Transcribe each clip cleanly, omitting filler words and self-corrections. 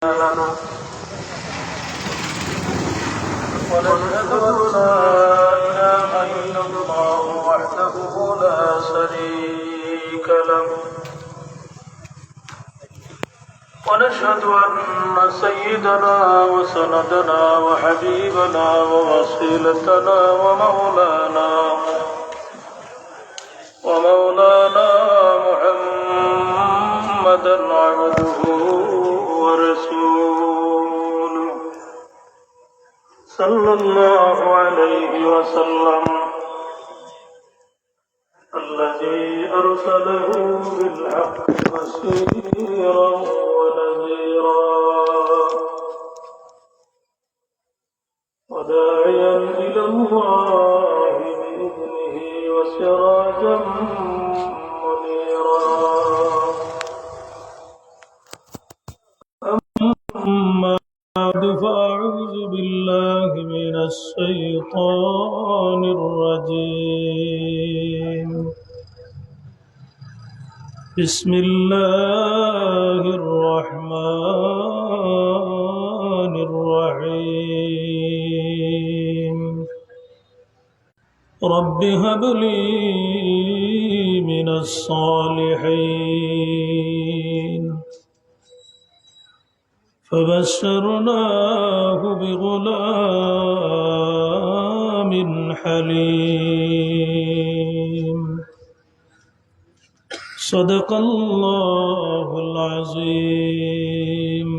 لنا ونشهد أن لا إله إلا الله وحده لا شريك له ونشهد أن سيدنا وسندنا وحبيبنا ووسيلتنا ومولانا محمدا عبده ورسوله صلى الله عليه وسلم الذي أرسله بالحق بشيرا ونذيرا وداعيا إلى الله بإذنه وسراجا منيرا أما بعد فأعوذ بالله من الشيطان الرجيم بسم الله الرحمن الرحيم رب هب لي من الصالحين فبشرناه بغلام حليم صدق الله العظيم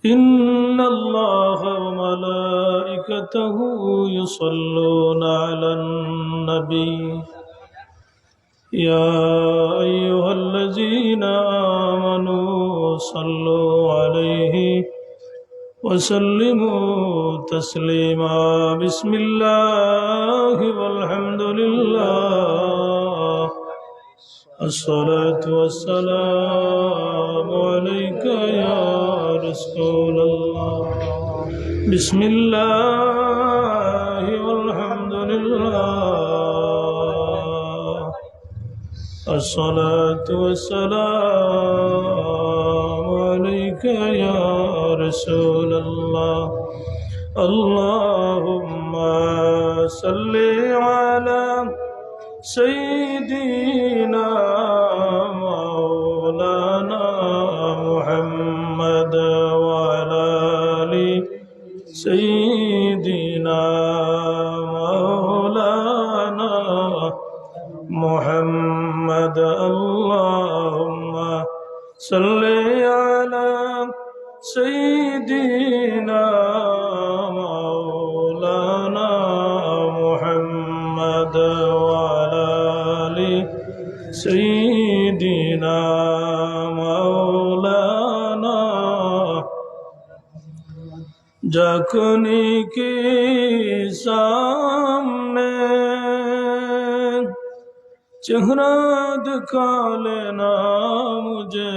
إن الله وملائكته يصلون على النبي يا أيها الذين آمنوا صلوا عليه وسلموا تسليما بسم الله والحمد لله الصلاة والسلام عليك يا رسول الله بسم الله والحمد لله الصلاة والسلام عليك يا رسول الله اللهم صل على سيدنا مولانا محمد وعلى آل سيدنا مولانا محمد اللهم صل على سيدنا مولانا محمد وعلى آل سيدنا مولانا जखनी के सामने चेहरा दिखा लेना मुझे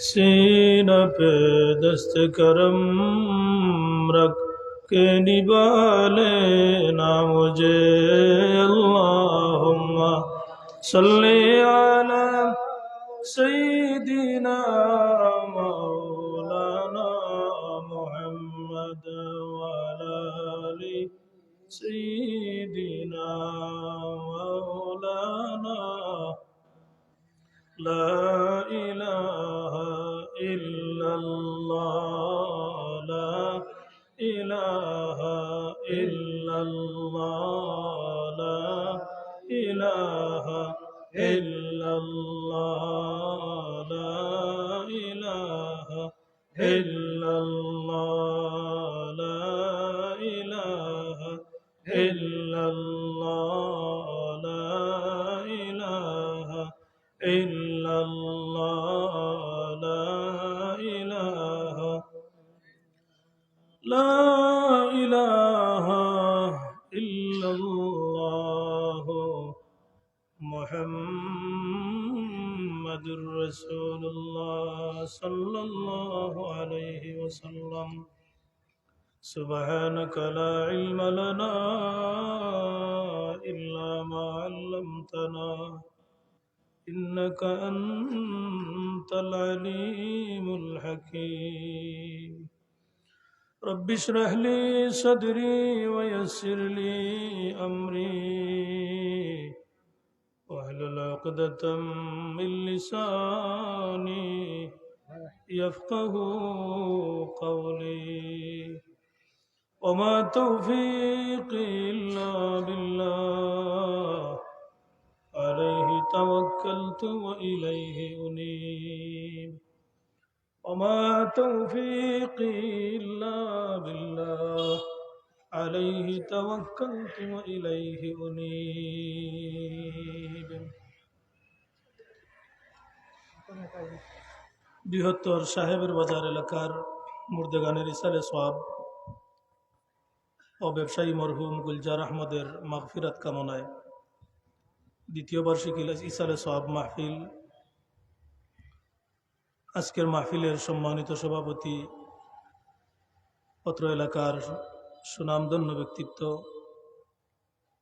सीना पे दस्त करम रख के निभा लेना मुझे अल्लाहुम्मा सल्ली अला सय्यिदिना मौलाना मुहम्मद वअला आलि सय्यिदिना मौलाना ला इलाहा इल्लल्लाह ला इलाहा इल्लल्लाह ला इलाहा इल्लल्लाह ला इलाहा इल्लल्लाह ला इलाहा इल्लल्लाह ला इलाहा इल्लल्लाह ला इलाहा ला इलाहा इल्लल्लाह मुहम्मदुर रसूलुल्लाह सल्लल्लाहु अलैहि वसल्लम सुब्हानक ला इल्म लना इल्ला मा अल्लमतना إنك أنت العليم الحكيم رب اشرح لي صدري ويسر لي أمري واحلل عقدة من لساني يفقه قولي وما توفيقي إلا بالله عليه توكلت وإليه أنيب وما توفيقي إلا بالله عليه توكلت وإليه أنيب বৃহত্তর সাহেবের বাজার এলাকার মুর্দেগানের ইসালে সোয়াব ও ব্যবসায়ী মরহুম গুলজার আহমদের মাগফিরাত কামনায় দ্বিতীয় বার্ষিক ইসালে সোয়াব মাহফিল আজকের মাহফিলের সম্মানিত সভাপতি অত্র এলাকার সুনামধন্য ব্যক্তিত্ব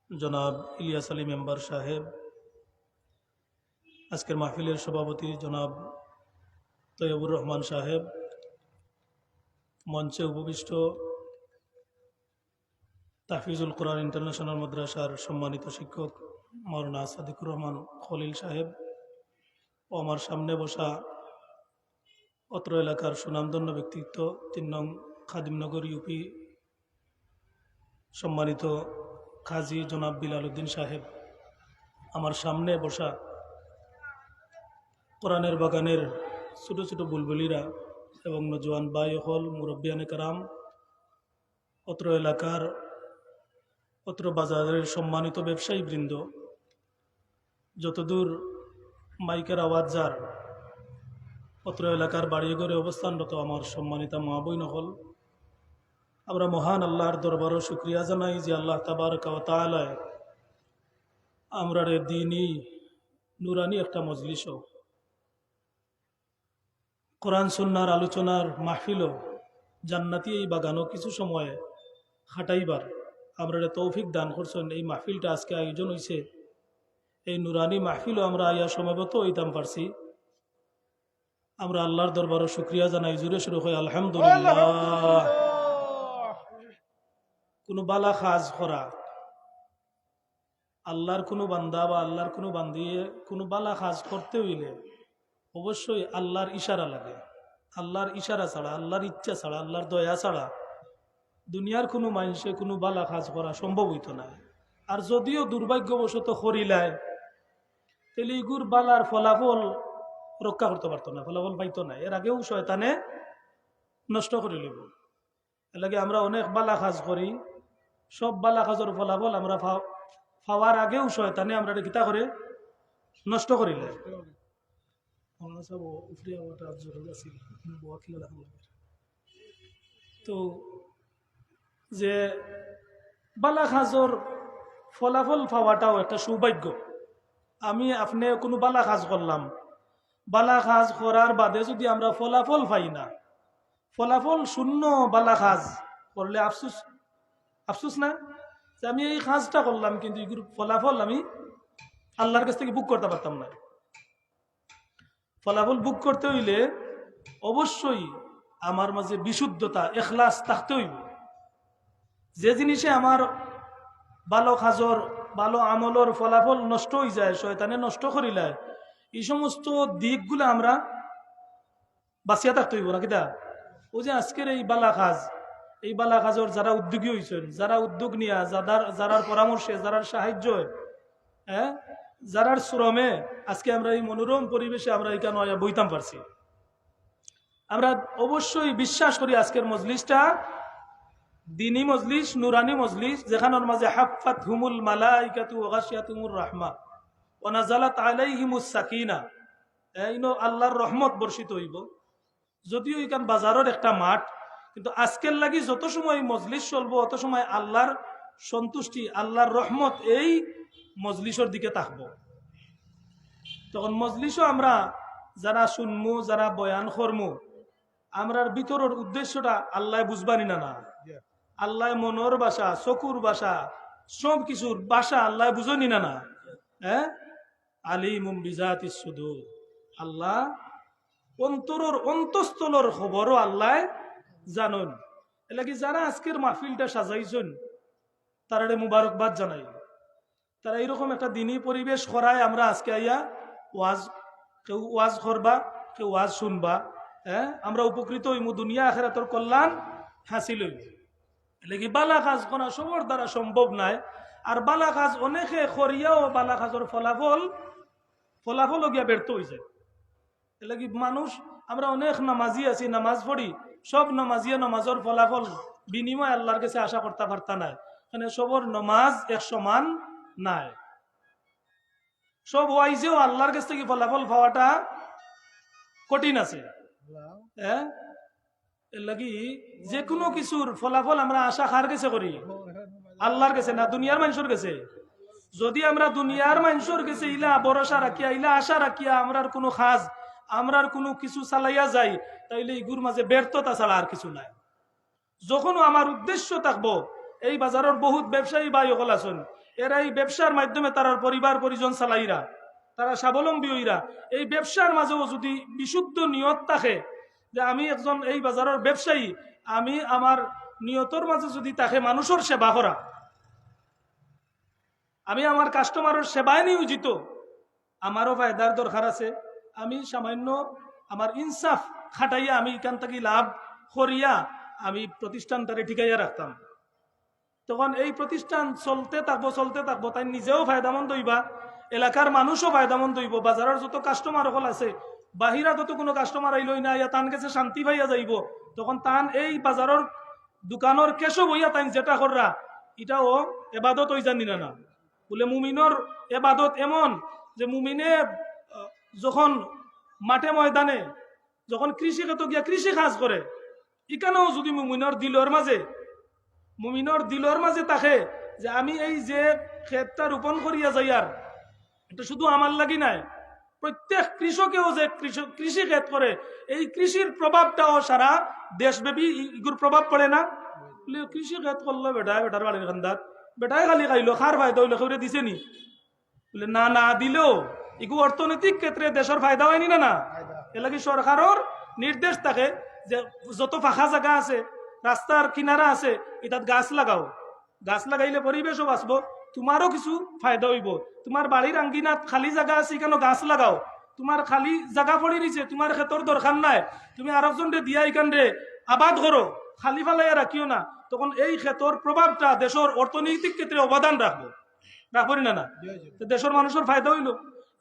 জনাব ইলিয়াস আলী মেম্বার সাহেব, আজকের মাহফিলের সভাপতি জনাব তৈয়বুর রহমান সাহেব, মঞ্চে উপবিষ্ট তাহফিজুল কোরআন ইন্টারন্যাশনাল মাদ্রাসার সম্মানিত শিক্ষক মাওলানা সাদিকুর রহমান খলিল সাহেব ও আমার সামনে বসা অত্র এলাকার সুনামধন্য ব্যক্তিত্ব ৩ নং খাদিমনগর ইউপি সম্মানিত কাজী জনাব বিলাল উদ্দিন সাহেব, আমার সামনে বসা কোরআনের বাগানের ছোট ছোট বুলবুলিরা এবং নজওয়ান ভাই হল মুরব্বিয়ানে কারাম, অত্র এলাকার অত্র বাজারের সম্মানিত ব্যবসায়ী বৃন্দ, যতদূর মাইকের আওয়াজ যার অত্র এলাকার বাড়িঘরে অবস্থানরত আমার সম্মানিত মা বোন হল, আমরা মহান আল্লাহর দরবারও শুকরিয়া জানাই যে আল্লাহ তাবারক ওয়া তাআলা আমরার দ্বীনি নুরানি একটা মজলিসও কোরআন সুন্নাহর আলোচনার মাহফিলও জান্নাতি এই বাগানও কিছু সময়ে হাঁটাইবার আমরা তৌফিক দান করছেন। এই মাহফিলটা আজকে আয়োজন হয়েছে, এই নুরানি মাহফিলও আমরা আইয়া সময়গত হইতাম পারছি। আমরা আল্লাহর দরবারও শুকরিয়া জানাই, জুড়ে শুরু হয় আলহামদুলিল্লাহ। কোনো বালা কাজ করা, আল্লাহর কোনো বান্দা বা আল্লাহর কোনো বান্দিয়ে কোনো বালা কাজ করতে হইলে অবশ্যই আল্লাহর ইশারা লাগে। আল্লাহর ইশারা ছাড়া, আল্লাহর ইচ্ছা ছাড়া, আল্লাহর দয়া ছাড়া দুনিয়ার কোনো মানুষে কোনো বালা কাজ করা সম্ভব হইত না। আর যদিও দুর্ভাগ্যবশত করিলায় তাহলে ইগুর বালার ফলাফল রক্ষা করতে পারতো না, ফলাফল পাইতো না। এর আগেও শয়তানে নষ্ট করে লইব। এর লাগে আমরা অনেক বালা কাজ করি, সব বালা কাজের ফলাফল আমরা পাওয়ার আগেও শয়তানে আমরা কিতা করে নষ্ট করিলে। তো যে বালা কাজর ফলাফল পাওয়াটাও একটা সৌভাগ্য। আমি আপনি কোনো বালা কাজ করলাম, বালা কাজ করার বাদে যদি আমরা ফলাফল পাই না, ফলাফল শূন্য বালা কাজ করলে আফসুস, আফসুস না যে আমি এই কাজটা করলাম কিন্তু এগুলো ফলাফল আমি আল্লাহর কাছ থেকে বুক করতে পারতাম না। ফলাফল বুক করতে হইলে অবশ্যই আমার মাঝে বিশুদ্ধতা, এখলাস থাকতে হইব। যে জিনিসে আমার ভালো কাজর, ভালো আমলর ফলাফল নষ্ট হয়ে যায়, শয়তানে নষ্ট করিলে, এই সমস্ত দিকগুলো আমরা বাঁচিয়া থাকতে হইব না। কিতা ও যে আজকের এই বালা কাজ, এই বালা কাজর যারা উদ্যোগী হয়েছেন, যারা উদ্যোগ নিয়া, যারার পরামর্শে, যারার সাহায্য, যারার শ্রমে আজকে আমরা এই মনোরম পরিবেশে আমরা এখানে বইতাম পারছি। আমরা অবশ্যই বিশ্বাস করি আজকের মজলিসটা দিনী মজলিস, নুরানি মজলিস, যেখানের মাঝে হাফাত হুমুল মালাইকাতু ওয়া গাশিয়াতুমুর রাহমা ওয়া নাযালাত আলাইহিমুস সাকিনা, আল্লাহর রহমত বর্ষিত হইব। যদিও এখান বাজারের একটা মাঠ, কিন্তু আজকের লাগি যত সময় মজলিস চলবো অত সময় আল্লাহর সন্তুষ্টি, আল্লাহর রহমত এই মজলিসের দিকে থাকবো। তখন মজলিসও আমরা যারা শুনমু, যারা বয়ান করমু, আমরার ভিতরের উদ্দেশ্যটা আল্লাহ বুঝবানি না। আল্লাহ মনোর ভাষা, চকুর ভাষা, সব কিছুর ভাষা আল্লাহ বুঝনি না। আলিমুম বিজাতিস সুদূর। আল্লাহ অন্তরের অন্তঃস্থলের খবরও আল্লাহ জানেন। এলাকি যারা আজকের মাহফিলটা সাজাইছেন তারা মুবারকবাদ জানাই। তারা এইরকম একটা দিনী পরিবেশ করায় আমরা আজকে আইয়া ওয়াজ, কেউ ওয়াজ করবা, কেউ ওয়াজ শুনবা, হ্যাঁ, আমরা উপকৃত হইমু, দুনিয়া আখিরাতের কল্যাণ হাসিল হইব। এলাকি বালা কাজ করা সবার দ্বারা সম্ভব নাই। আর বালা কাজ অনেকে করিয়াও বালা কাজের ফলাফল গিয়া ব্যর্থ হয়েছে। এলাকি মানুষ, আমরা অনেক নামাজি আছি, নামাজ পড়ি, সব নামাজিয়া নামাজের ফলাফল বিনিময় আল্লাহর কাছে আশা করতে পারতা নাই। মানে সবর নমাজ এক সমান নাই। সব ওয়াইজেও আল্লাহর কাছ থেকে ফলাফল পাওয়াটা কঠিন আছে। হ্যাঁ, এর লাগি যে কোনো কিছুর ফলাফল আমরা আশা কার কাছে করি? আল্লাহর কাছে, না দুনিয়ার মানুষের কাছে। যদি আমরা দুনিয়ার মানুষের কাছে ইলা ভরসা রাখিয়া, ইলা আশা রাখিয়া আমরার কোনো খাজ, আমরার কোনো কিছু চালাইয়া যাই, তাইলে ইগুর মাঝে ব্যর্থতা ছাড়া আর কিছু নাই। যখন আমার উদ্দেশ্য থাকবো, এই বাজারের বহুত ব্যবসায়ী ভাই সকল আছেন, এরা এই ব্যবসার মাধ্যমে তারা পরিবার পরিজন চালাইরা, তারা স্বাবলম্বী হইরা, এই ব্যবসার মাঝেও যদি বিশুদ্ধ নিয়ত থাকে যে আমি একজন এই বাজারের ব্যবসায়ী, আমি আমার নিয়তর মাঝে যদি তাকে মানুষের সেবা করা, আমি আমার কাস্টমারের সেবায় নিয়োজিত, আমারও ফায়দার দরকার আছে। আমি সামান্য আমার ইনসাফ খাটাইয়া আমি এখান থেকে লাভ করিয়া আমি প্রতিষ্ঠানটারে ঠিকাইয়া রাখতাম, তখন এই প্রতিষ্ঠান চলতে থাকবো, তাই নিজেও ফায়দামন্দ হইবা, এলাকার মানুষও ফায়দামন্দ হইব, বাজারের যত কাস্টমার সকল আছে, বাহিরা যত কোনো কাস্টমার আইলই না, ইয়া তান কাছে শান্তি পাইয়া যাইব। তখন তান এই বাজারের দোকানের কেশো বইয়া তাই যেটা কররা, এটাও এবাদত হয়ে জানি না। বলে মুমিনর এবাদত এমন যে মুমিনে যখন মাঠে ময়দানে যখন কৃষি ক্ষেত্র গিয়া কৃষি কাজ করে, এখানেও যদি মুমিনর দিলর মাঝে থাকে যে আমি এই যে ক্ষেতটা রোপণ করিয়া যাই, আর এটা শুধু আমার লাগি নাই, প্রত্যেক কৃষকেও যে কৃষি ক্ষেত করে, এই কৃষির প্রভাবটাও সারা দেশব্যাপী ইগুর প্রভাব পড়ে না। কৃষি ক্ষেত করলো বেটার বাড়ির খান্দার, বেটাই খালি খাইলো, খার ফায়দা হইলো, কেউ দিছে নি? বলে না দিলেও ইগু অর্থনৈতিক ক্ষেত্রে দেশের ফায়দা হয়নি না। এলাকি সরকারের নির্দেশ থাকে যে যত ফাঁকা জায়গা আছে, রাস্তার কিনারা আছে, এটাত গাছ লাগাও, গাছ লাগাইলে পরিবেশও বাঁচবো, তোমারও কিছু ফায়দা হইব। তোমার বাড়ির আঙ্গিনাত খালি জায়গা আছে, কেন গাছ লাগাও, তোমার খালি জায়গা পড়ে নিছে, তোমার ক্ষেতর দরকার নাই, তুমি আরেকজন দিয়া এখান রে আবাদ করো, খালি ফালাইয়া রাখিও না। তখন এই ক্ষেতর প্রভাবটা দেশের অর্থনৈতিক ক্ষেত্রে অবদান রাখবো না। দেশের মানুষের ফায়দা হইল।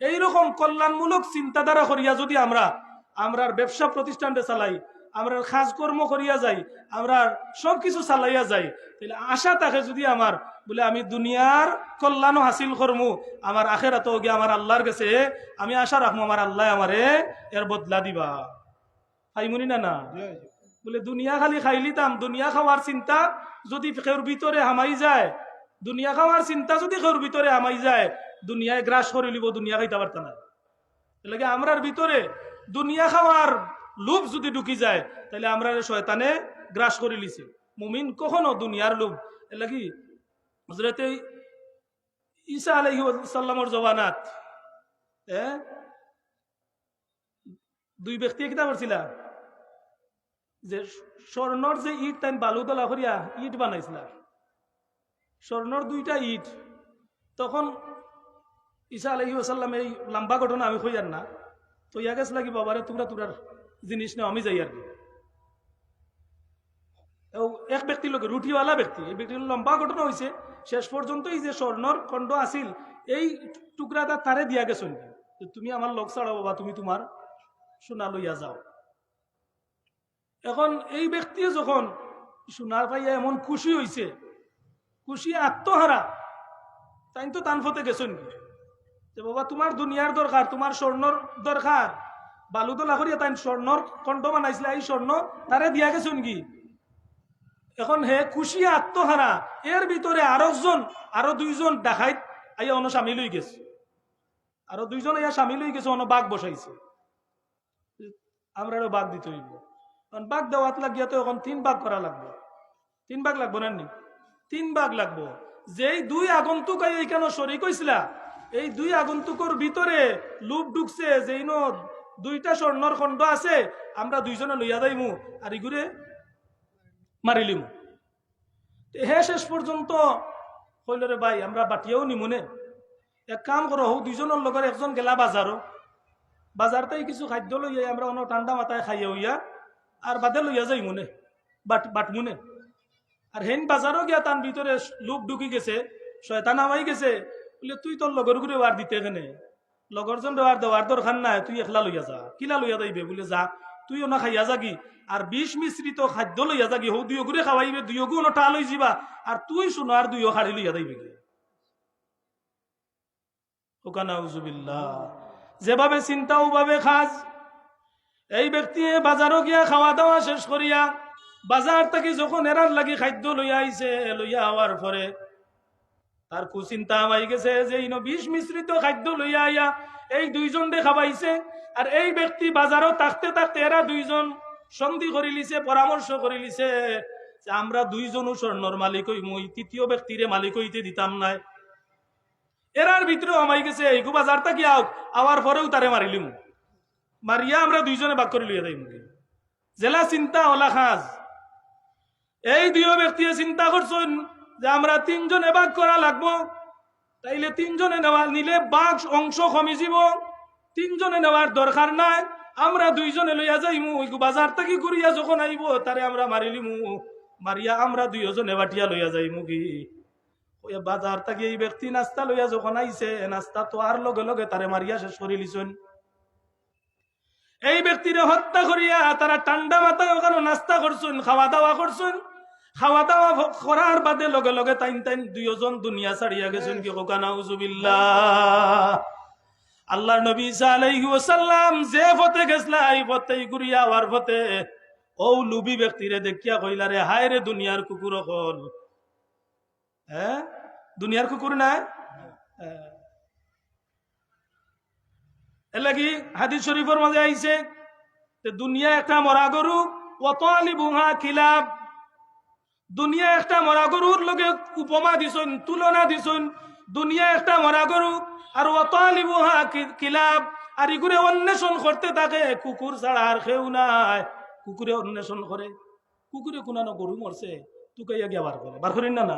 এইরকম কল্যাণমূলক চিন্তাধারা করিয়া যদি আমরা ব্যবসা প্রতিষ্ঠানটা চালাই, আমরা কাজকর্ম করিয়া যাই, আমরা সবকিছু চালাইয়া যাই, তাহলে আশা থাকে যদি আমার বলে আমি দুনিয়ার কল্যাণ হাসিল করমু, আমার আখেরাত গিয়ে আমার আল্লাহর কাছে আমি আশা রাখবো আমার আল্লাহ আমারে এর বদলা দিবা। খাইমুনি না বলে দুনিয়া খালি খাইলিতাম, দুনিয়া খাওয়ার চিন্তা যদি কেউর ভিতরে হামাই যায়, দুনিয়া খাওয়ার চিন্তা যদি কেউর ভিতরে হামাই যায়, দুনিয়ায় গ্রাস করে লিব, দুনিয়া খাইতে পারত না। এলাকে আমরার ভিতরে দুনিয়া খাওয়ার লোভ যদি ঢুকি যায়, তাহলে আমরা শয়তানে গ্রাস করে লিছে। মুমিন কখনো দুনিয়ার লোভ, এলাকি হযরতে ঈসা আলাইহিস সালামের জওয়ানাত দুই ব্যক্তি কিতা করছিল যে স্বর্ণর যে ইট তাই বালুতলা করিয়া ইট বানাইছিল, স্বর্ণর দুইটা ইট। তখন ঈসা আলাইহিস সালাম এই লম্বা ঘটনা আমি কইয়ার না, তো ইয়া গেছ লাগি বাবারে তোমরা তোরার জিনিস নেও, আমি যাই আর কি। এক ব্যক্তির লোক রুটিওয়ালা ব্যক্তি, এই ব্যক্তির লম্বা ঘটনা হয়েছে, শেষ পর্যন্ত এই যে স্বর্ণর খণ্ড আসিল এই টুকরাটা তারে দিয়া গেছেন, তুমি আমার লোক ছাড়াবো বা তুমি তোমার সোনা লইয়া যাও। এখন এই ব্যক্তি যখন সোনার পাইয়া এমন খুশি হয়েছে, খুশি আত্মহারা, তাই তো তানফতে গেছেন যে বাবা তোমার দুনিয়ার দরকার, তোমার স্বর্ণর দরকার, বালুতলা করিয়া তাই স্বর্ণর খণ্ড বানাইছিল, এই স্বর্ণ তারে দিয়া গেছেন কি। এখন হে খুশি আত্মহারা, এর ভিতরে আরো দুইজন ডাকাইত আইয়া অন্য সামিল হয়ে গেছে, আরো দুইজন আইয়া সামিল হয়ে গেছে, অন্য বাঘ বসাইছে, আমরা বাঘ দিতে হইব। বাঘ দেওয়াত লাগিয়া তো এখন 3 ভাগ করা লাগবে, 3 ভাগ লাগবো না নি? 3 ভাগ লাগবো। যেই দুই আগন্তুক এইখানে শরিক হইছিলা, এই দুই আগন্তুকর ভিতরে লুপ ঢুকছে যে দুইটা স্বর্ণর খণ্ড আছে, আমরা দুইজনে লইয়া যাইমু আর ইগুরে মারিলিমু। হে শেষ পর্যন্ত কইল রে ভাই আমরা বাটিয়াও নিমুনে, এক কাম করো হো দুইজনের লগর একজন গেলা বাজারও, বাজারটাই কিছু খাদ্য লইয়া আমরা অন্য ঠান্ডা মাথায় খাইয়া হইয়া আর বাদে লইয়া যাই মনে বাটমুনে। আর হেন বাজারও গিয়া তার ভিতরে লোক ঢুকি গেছে, শয়তান আমাই গেছে, বলে তুই তোর লগর ঘুরে বার দিতে এখানে লগরজন দেওয়ার দেওয়ার দরকার নাই, তুই একলা লইয়া যা। কিলা লইয়া যাইবে বলে যা তুই ওনা খাইয়া যাগি আর বিষ মিশ্রিত খাদ্য লইয়া যাগি, হৌ দুই ঘুরে খাওয়াইবে, দুই গু ওটা লই যাবা আর তুই শুনো আর দুইও খাড়ি লইয়া যাইবে। যেভাবে চিন্তা ওভাবে খাজ। এই ব্যক্তি বাজারও গিয়া খাওয়া দাওয়া শেষ করিয়া বাজার থেকে যখন এরার লাগি খাদ্য লইয়া আইছে, লইয়া হওয়ার পরে তার কুচিন্তা হয়ে গেছে যে বিষ মিশ্রিত খাদ্য লইয়া আইয়া এই দুইজন দে খাবাইছে। আর এই ব্যক্তি বাজারও থাকতে থাকতে এরা দুইজন সন্ধি করে লিছে, পরামর্শ করে লিছে যে আমরা দুইজনও স্বর্ণর মালিক হই, মই তৃতীয় ব্যক্তিরে মালিক হইতে দিতাম নাই। এরার ভিতরেও আমাই গেছে এই বাজার থাকি আওয়ার পরেও তারে মারিলিম, মারিয়া আমরা দুইজনে বাক করে লইয়া যাই মুখে। জেলা চিন্তা হলা খাজ। এই দুই ব্যক্তি চিন্তা করছেন যে আমরা তিনজনে বাক করা লাগবো, তাইলে তিনজনে নেওয়া নিলে বাঘ অংশ কমি যাব, তিনজনে নেওয়ার দরকার নাই, আমরা দুইজনে লইয়া যাইমু। ওই বাজার থেকে ঘুরিয়া যখন আইব তারে আমরা মারিলিমু, মারিয়া আমরা দুইজনে বাটিয়া লইয়া যাইমু। কি ওই বাজার থেকে এই ব্যক্তি নাস্তা লইয়া যখন আইছে, নাস্তা তো আর লগে লগে তারে মারিয়া শেষ করে লিছেন। এই ব্যক্তিরে হত্যা করিয়া তারা ঠান্ডা মাথায় ওখানে নাস্তা করছেন, খাওয়া দাওয়া করছেন। খাওয়া দাওয়া করার বাদে লগে লগে তাইন তাইন দুইজন দুনিয়া ছাড়িয়া গেছেন। কি কোকা নাউজুবিল্লাহ। আল্লাহর নবী সাল্লাল্লাহু আলাইহি ওয়াসাল্লাম যে পথে গেছলা এই পথেই ঘুরিয়া আওয়ার পথে ও লুবি ব্যক্তিরে দেখিয়া কইলা রে হায় রে দুনিয়ার কুকুর হল। হ্যাঁ দুনিয়ার কুকুর না, এর লাগি হাদিস শরীফের মাঝে আইছে দুনিয়া একটা মরা গরু, ওয়াতালিবুহা কিলাব। দুনিয়া একটা মরা গরুর লগে উপমা দিছেন, তুলনা দিছেন। দুনিয়া একটা মরা গরু আর ওয়াতালিবুহা কিলাব, আর ইগুরে অন্বেষণ করতে থাকে, কুকুর ছাড়া আর কেউ নাই। কুকুরে অন্বেষণ করে, কুকুরে কোনানো গরু মরছে তুকাইয়া গিয়া বার করেন না না।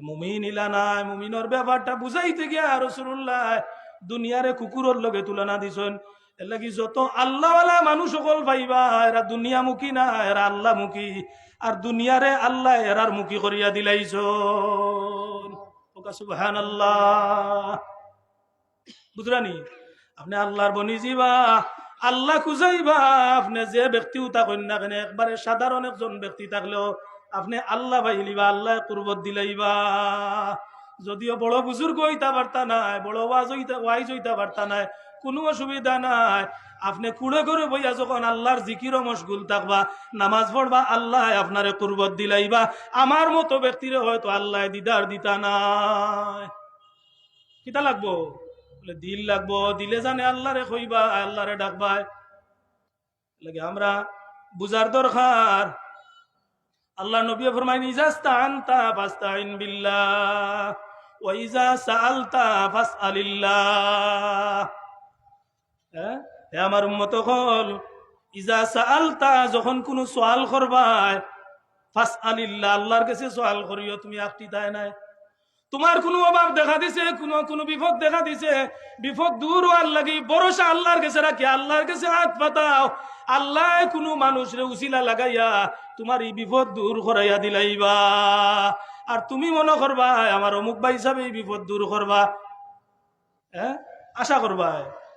মুমিন ইলা নাই, মুমিনের ব্যাপারটা বুঝাইতে গিয়া রাসূলুল্লাহ দুনিয়ারে কুকুরের লগে তুলনা দিছেন। এর লাগি যত আল্লাহওয়ালা মানুষ সকল পাইবা এরা দুনিয়ামুখী না, এরা আল্লাহমুখী। আর দুনিয়ারে আল্লাহ এরার মুখী করিয়া দিলাইছেন। সুবহানাল্লাহ। বুঝরানি আপনি আল্লাহর বনি যাইবা, আল্লাহ খুঁজাইবা, আপনি যে ব্যক্তিও থাকেন না কেন, একবারে সাধারণ একজন ব্যক্তি থাকলেও আপনি আল্লাহ পাইলিবা, আল্লাহ কুরবত দিলাইবা। যদিও বড় বুজুর্গ হইতা পারতা নাই, বড় ওয়াইজ হইতা পারতা নাই, কোনো অসুবিধা নাই। আপনি কুড়ে করে বইয়া যখন আল্লাহর জিকিরও মশগুল থাকবা, নামাজ পড়বা, আল্লাহ আপনারে কুরবত দিলাইবা। আমার মতো ব্যক্তিরে হয়তো আল্লাহ দিদার দিতা নাই। কিতা লাগবো? বলে দিল লাগবো, দিলে জানে আল্লাহরে কইবা, আল্লাহরে ডাকবা। লাগে আমরা বুঝার দরকার। আল্লাহ নবী ফরমাইন ইজাস্তাআনতা ফাস্তাইন বিল্লাহ ওয়া ইজা সাআলতা ফাসআলিল্লাহ। হ্যাঁ হে আমার উম্মত হল, ইজা সাআলতা যখন কোনো সওয়াল করবাই, ফাসআলিল্লাহ আল্লাহর কাছে সওয়াল করিও। তুমি একটি তাই নাই, তোমার কোনো অভাব দেখা দিছে, কোনো বিপদ দেখা দিছে, বিপদ দূর হওয়ার লাগি ভরসা আল্লাহর কাছে রাখি, আল্লাহর কাছে হাত পাতাও। আল্লাহ কোনো মানুষরে উসিলা লাগাইয়া তোমার এই বিপদ দূর করাইয়া দিলাইবা। আর তুমি মনে করবা আমার অমুক ভাই হিসাবে এই বিপদ দূর করবা, হ্যাঁ আশা করবা।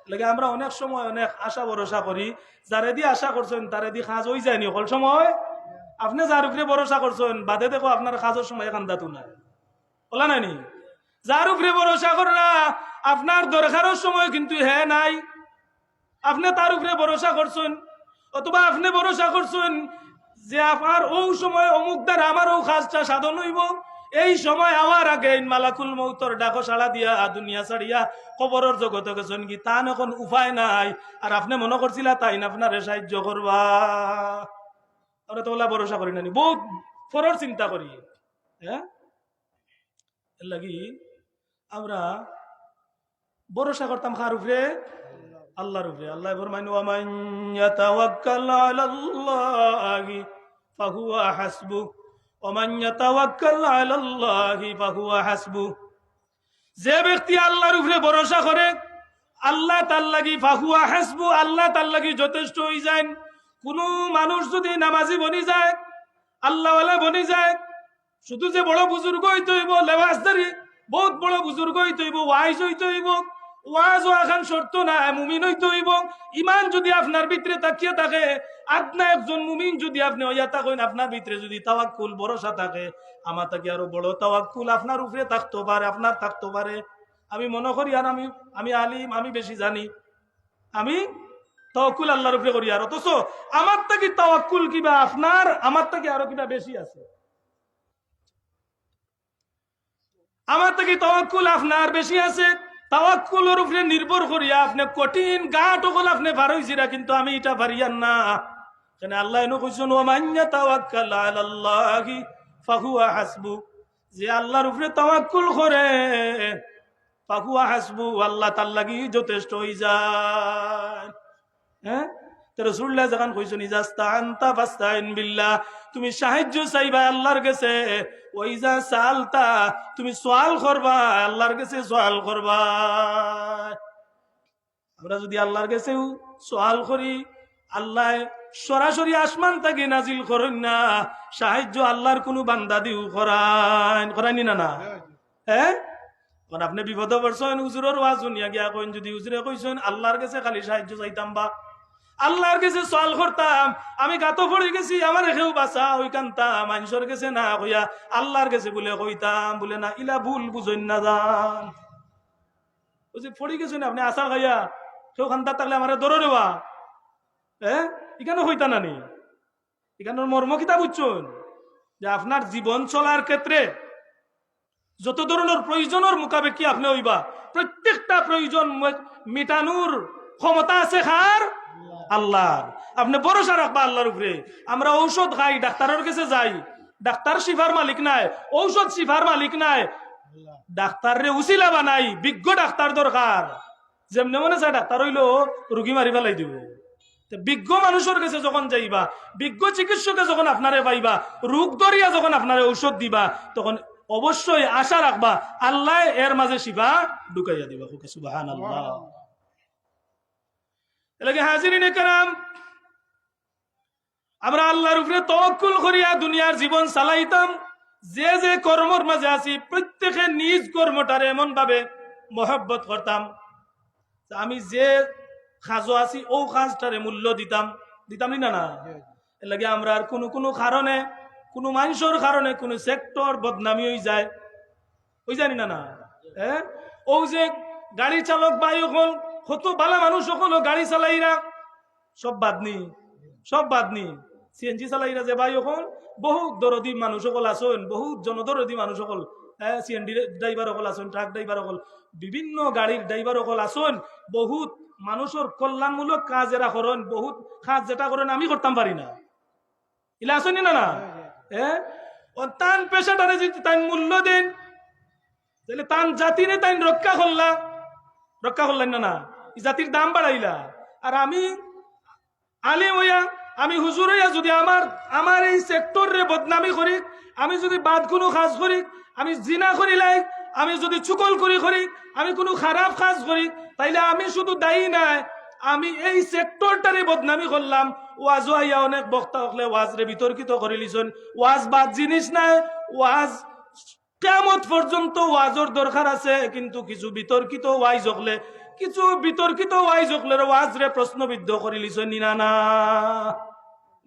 লাগে আমরা অনেক সময় অনেক আশা ভরসা করি, যারে দিয়ে আশা করছেন তারে দিয়ে কাজ হয়ে যায়নি। সকল সময় আপনি যার উপরে ভরসা করছেন বাদে দেখো আপনার কাজের সময় কান্দাতো নাই, বলা নাইনি। যার উপরে ভরসা করলা আপনার দরকারের সময় কিন্তু হে নাই, আপনি তার উপরে ভরসা করছেন, অথবা আপনি ভরসা করছেন যে আপনার ও সময় অমুক দ্বারা আমার ও কাজটা সাধন হইব, এই সময় আমার আগে মালাকুল মৌতর ডাকো সাড়া দিয়া দুনিয়া ছাড়িয়া কবরের জগতে গেছেন কি, তা এখন উপায় নাই। আর আপনি মনে করছিলা তাই না আপনারে সাহায্য করবা, আমরা তো ওলা ভরসা করি নানি, বহুত ফরর চিন্তা করি। হ্যাঁ এর লাগি আমরা ভরসা করতাম কার উপরে? আল্লাহর উপরে। আল্লাহ ফরমায় ওয়ামান ইয়াতাওয়াক্কাল আলাল্লাহি ফাহুয়া হাসবুহ ওয়ামান ইয়াতাওয়াক্কাল আলাল্লাহি ফাহুয়া হাসবুহ। যে ব্যক্তি আল্লাহর উপরে ভরসা করে আল্লাহ তার লাগি ফাহুয়া হাসবু, আল্লাহ তার লাগি যথেষ্ট হয়ে যায়। কোন মানুষ যদি নামাজি বনি যায়, আল্লাহওয়ালা বনি যায়, শুধু যে বড় বুজুর্গ হইতে হইব, লেবাসদারি বহুত বড় বুজুর্গ হইতে হইব, ওয়াইজ হইতে হইব, ওয়াজ ও আখান শর্ত না, মুমিন হইতে হইব। ইমান যদি আপনার ভিতরে তাকিয়ে থাকে, আপনা একজন মুমিন যদি আপনি হইয়া থাকেন, আপনার ভিতরে যদি তাওয়াক্কুল ভরসা থাকে, আমার থেকে আরো বড় তাওয়াক্কুল আপনার উপরে থাকতে পারে, আপনার থাকতে পারে। আমি মনে করি আর আমি আলিম, আমি বেশি জানি, আমি তাওয়াক্কুল আল্লাহর উপরে করি, আর অথচ আমার থেকে তাওয়াক্কুল কিবা আপনার আমার থেকে আরো কিবা বেশি আছে। আমার থেকে তাওয়াক্কুল আপনার বেশি আছে। তাওয়াক্কুলের উপরে নির্ভর করিয়া আপনি কঠিন গাট ওগুলো আপনি পার হইছিরা, কিন্তু আমি এটা পারিয়ান না। এখানে আল্লাহ এনে কইছেন ওয়ামান ইয়াতাওয়াক্কাল আলাল্লাহি ফাহুয়া হাসবু, যে আল্লাহর উপরে তাওয়াক্কুল করে ফাহুয়া হাসবু, আল্লাহ তার লাগি যথেষ্ট হয়ে যায়। হ্যাঁ, রাসূলুল্লাহ যখন কইছেন ইজাস্তাআনতা ফাস্তাইন বিল্লাহ, তুমি সাহায্য চাইবা আল্লাহর কাছে, ওইজা সালতা তুমি সওয়াল করবা আল্লাহর কাছে, সওয়াল করবা। আমরা যদি আল্লাহর কাছে সওয়াল করি, আল্লাহ সরাসরি আসমান থেকে নাজিল করেন না, সাহায্য আল্লাহর কোনো বান্দা দিও করায়নি না না। হ্যাঁ, আপনি বিপদ পড়ছেন, হুজুরের ওয়াজ শুনিয়া গিয়া কইন, যদি হুজুরে কইছেন আল্লাহর কাছে খালি সাহায্য চাইতাম বা আল্লাহর কাছে সওয়াল করতাম, আমি গাতো পড়ে গেছি আমার কেউ বাঁচা ওই কান্তাম, মানুষের কাছে না কইয়া আল্লাহর কাছে বলে কইতাম, বলে না, ইলা ভুল বুঝইন না যান। ওই যে পড়ে গেছেন আপনি আশা খাইয়া কেউ কান্তা থাকলে আমার দৌড় দেওয়া, হ্যাঁ, এখানে হইতা না নি। এখানে মর্ম কিতা বুঝছেন যে আপনার জীবন চলার ক্ষেত্রে যত ধরনের প্রয়োজনের মোকাবেকি আপনি হইবা, প্রত্যেকটা প্রয়োজন মেটানোর ক্ষমতা আছে কার? আল্লাহর। আপনি ভরসা রাখবা আল্লাহর উপরে। আমরা ঔষধ খাই, ডাক্তারের কাছে যাই, ডাক্তার শিফার মালিক নাই, ঔষধ শিফার মালিক নাই, ডাক্তারে উসিলা বানাই, বিজ্ঞ ডাক্তার দরকার। যেমনি মনে চায় ডাক্তার হইলো রুগী মারি ফেলাই দিব। বিজ্ঞ মানুষের কাছে যখন যাইবা, বিজ্ঞ চিকিৎসকে যখন আপনারে পাইবা, রোগ ধরিয়া যখন আপনারে ঔষধ দিবা, তখন অবশ্যই আশা রাখবা আল্লাহ এর মাঝে শিফা ঢুকাইয়া দিবা। সুবহানাল্লাহ। এলাকে হাজিরিনে কেরাম, আমরা আল্লাহর উপরে তাওয়াক্কুল করিয়া দুনিয়ার জীবন চালাইতাম। যে যে কর্মর মাঝে আছি প্রত্যেকে নিজ কর্মটারে এমন ভাবে মহব্বত করতাম, আমি যে কাজও আছি ও কাজটারে মূল্য দিতাম না না। এর লাগে আমরা আর কোনো কারণে, কোনো মানুষের কারণে কোনো সেক্টর বদনামি হয়ে যায়, ওই জানি না না। হ্যাঁ, ও যে গাড়ি চালক ভাই হল, কত ভালো মানুষ হলো গাড়ি চালাইরা, সব বাদ নি সিএনজি চালাইরা যে ভাই হল, বহুত দরদি মানুষ সকল আসেন, বহুত জনদরদি মানুষ সকল, সিএনডি ড্রাইভার সকল আসেন, ট্রাক ড্রাইভার সকল, বিভিন্ন গাড়ির ড্রাইভার সকল আসেন, বহুত মানুষের কল্যাণমূলক কাজ এরা করেন, বহুত কাজ যেটা করেন আমি করতাম পারি না, ইলা আসেনি না না। হ্যাঁ, তান পেশাটারে যদি তাই মূল্য দেন, তাহলে তান জাতিরে তাই রক্ষা করলেন না না, জাতির দাম বাড়াইলা। আর আমি আলিম হইয়া, আমি হুজুর হইয়া যদি আমার এই সেক্টরে বদনামি করি, আমি যদি বাদ কোনো কাজ করি, আমি জিনা করি লাই, আমি যদি চুকল করি, আমি কোনো খারাপ কাজ করি, তাইলে আমি শুধু দায়ী নাই, আমি এই সেক্টরটারে বদনামি করলাম। ওয়াজ আইয়া অনেক বক্তা হলে ওয়াজ রে বিতর্কিত করে লিছেন, ওয়াজ বাদ জিনিস নাই, ওয়াজ কিয়ামত পর্যন্ত ওয়াজর দরকার আছে, কিন্তু কিছু বিতর্কিত ওয়াইজ হকলে ওয়াজ রে প্রশ্নবিদ্ধ করে লিছেন না,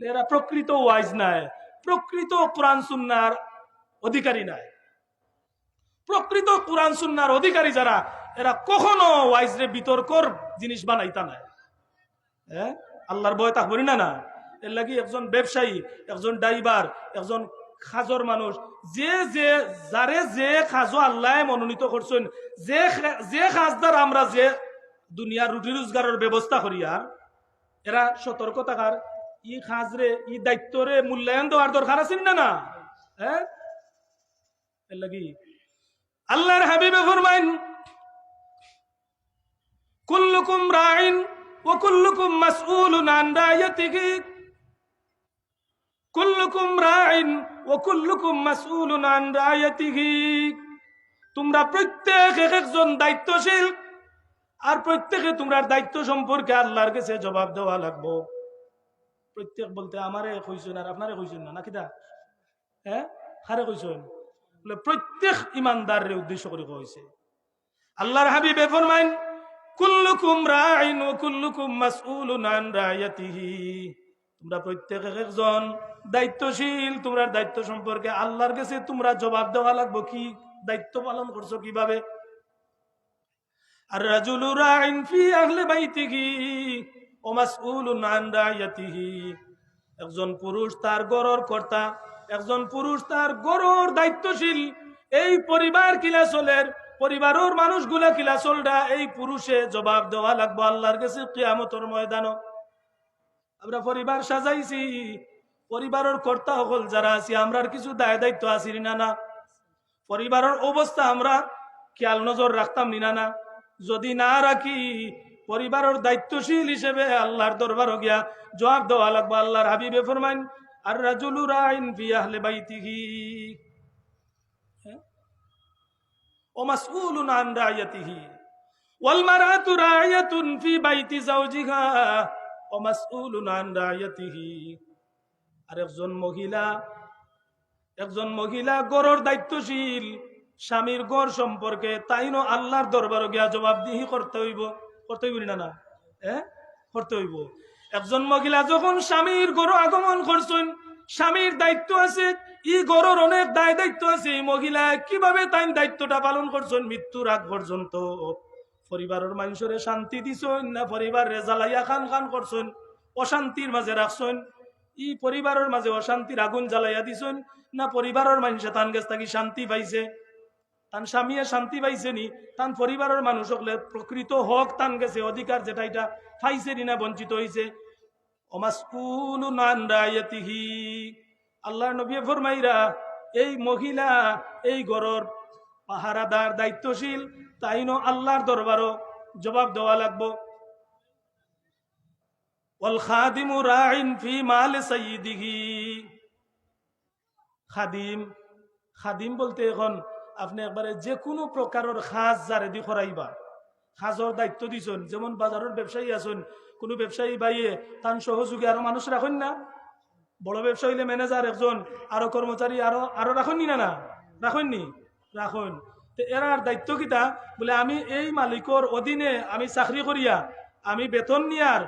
এরা প্রকৃত ওয়াইজ নাই, প্রকৃত কোরআন সুন্নাহর অধিকারী নাই। প্রকৃত কোরআন সুন্নাহর অধিকারী যারা, এরা কখনো ওয়াইজ রে বিতর্কর জিনিস বানাইতা নাই। হ্যাঁ, আল্লাহর ভয় থাকবো না না। এর লাগি একজন ব্যবসায়ী, একজন ড্রাইভার, একজন খাজর মানুষ, যারে যে খাজো আল্লাহ মনোনীত করছেন, যে খাজদার আমরা যে দুনিয়ার রুটি রোজগারের ব্যবস্থা করি, আর এরা সতর্ক থাকার, ই খাজরে ই দায়িত্বরে মূল্যায়ন দেওয়ার দরকার আছে না না। হ্যাঁ, এর লাগি আল্লাহর হাবিবে ফরমাইন কুল্লুকুম রাইন ওয়া কুল্লুকুম মাসউলুন আন রাইয়াতিহি, কুল্লুকুম রাইন ওয়া কুল্লুকুম মাসউলুন আন রাইয়াতিহি। তোমরা প্রত্যেক একজন দায়িত্বশীল, আর প্রত্যেকে তোমরা দায়িত্ব সম্পর্কে আল্লাহর কাছে জবাব দেওয়া লাগবো। প্রত্যেক বলতে আমারে কইছেন আর আপনারে কইছেন না, নাকি দা? হ্যাঁ, হারে কইছেন বলে প্রত্যেক ইমানদারের উদ্দেশ্য করে কইছে। আল্লাহর হাবিবে ফরমাইন কুল্লুকুম রাইন ওয়া কুল্লুকুম মাসউলুন আন রাইয়াতিহি। তোমরা প্রত্যেক একজন দায়িত্বশীল, তোমরা দায়িত্ব সম্পর্কে আল্লাহর কাছে তোমরা জবাব দেওয়া লাগবো। কি দায়িত্ব পালন করছো কিভাবে? আর রাজুলু রাইন ফি আহলি বাইতিহি ওয়া মাসউলুন আন রাইয়াতিহি। একজন পুরুষ তার ঘরের কর্তা, একজন পুরুষ তার ঘরের দায়িত্বশীল। এই পরিবার কিলা চলের, পরিবারের মানুষগুলা কিলা চলরা, এই পুরুষে জবাব দেওয়া লাগবো আল্লাহর কাছে কিয়ামতের ময়দানে। আমরা পরিবার সাজাইছি, পরিবারের কর্তা সকল যারা আছি আমরার কিছু দায় দায়িত্ব আছি না? না, পরিবারের অবস্থা আমরা খেয়াল নজর রাখতাম না? না, যদি না রাখি পরিবারের দায়িত্বশীল হিসেবে আল্লাহর দরবার গিয়া জবাব দেওয়া লাগবে। আল্লাহর হাবিবে ফরমাইন আর রাজুলু রাইন ফি আহলি বাইতিহি ওয়া মাসউলুন আন রাইয়াতিহি ওয়াল মারাতু রাইয়াতুন ফি বাইতি যাওজিহা ওয়া মাসউলুন আন রাইয়াতিহি। আর একজন মহিলা ঘরের দায়িত্বশীল, স্বামীর ঘর সম্পর্কে তাইনো আল্লাহর দরবার গিয়া জবাবদিহি করতে হইব না? না, করতে হইব। একজন মহিলা যখন স্বামীর ঘর আগমন করছেন, স্বামীর দায়িত্ব আছে, ই ঘরের অনেক দায় দায়িত্ব আছে। এই মহিলা কিভাবে তাই দায়িত্বটা পালন করছেন মৃত্যুর আগ পর্যন্ত? পরিবারের মানুষের শান্তি দিছেন না পরিবার রেজালাইয়া খান খান করছেন, অশান্তির মাঝে রাখছেন? ই পরিবারের মাঝে অশান্তির আগুন জ্বালাইয়া দিছেন না পরিবারের মানুষে তান গেছ থাকি শান্তি পাইছে? তান স্বামীয়ে শান্তি পাইছে নি? তান পরিবারের মানুষ হলে প্রকৃত হক তান গেছে, অধিকার যেটা এটা পাইছে নি না বঞ্চিত হইছে? ওমাসউলুন আন রাইয়াতিহি। আল্লাহর নবী ফরমাইরা এই মহিলা এই ঘরের পাহারাদার দায়িত্বশীল, তাইনো আল্লাহর দরবারও জবাব দেওয়া লাগবো। ওয়াল খাদিমু রাইন ফি মাল সাইয়্যিদিহি। খাদিম বলতে এখন আপনি একবারে যে কোনো প্রকারের খাজ যারে দি করাইবা, খাজর দায়িত্ব দিছেন। যেমন বাজারের ব্যবসায়ী আছেন, কোনো ব্যবসায়ী বাইয়ে তার সহযোগী আরো মানুষ রাখেন না? বড় ব্যবসা হইলে ম্যানেজার একজন, আরো কর্মচারী আরো রাখেননি না? রাখেননি? রাখেন। তো এরার দায়িত্ব কিতা? বলে আমি এই মালিকর অধীনে আমি চাকরি করিয়া আমি বেতন নিয়ার,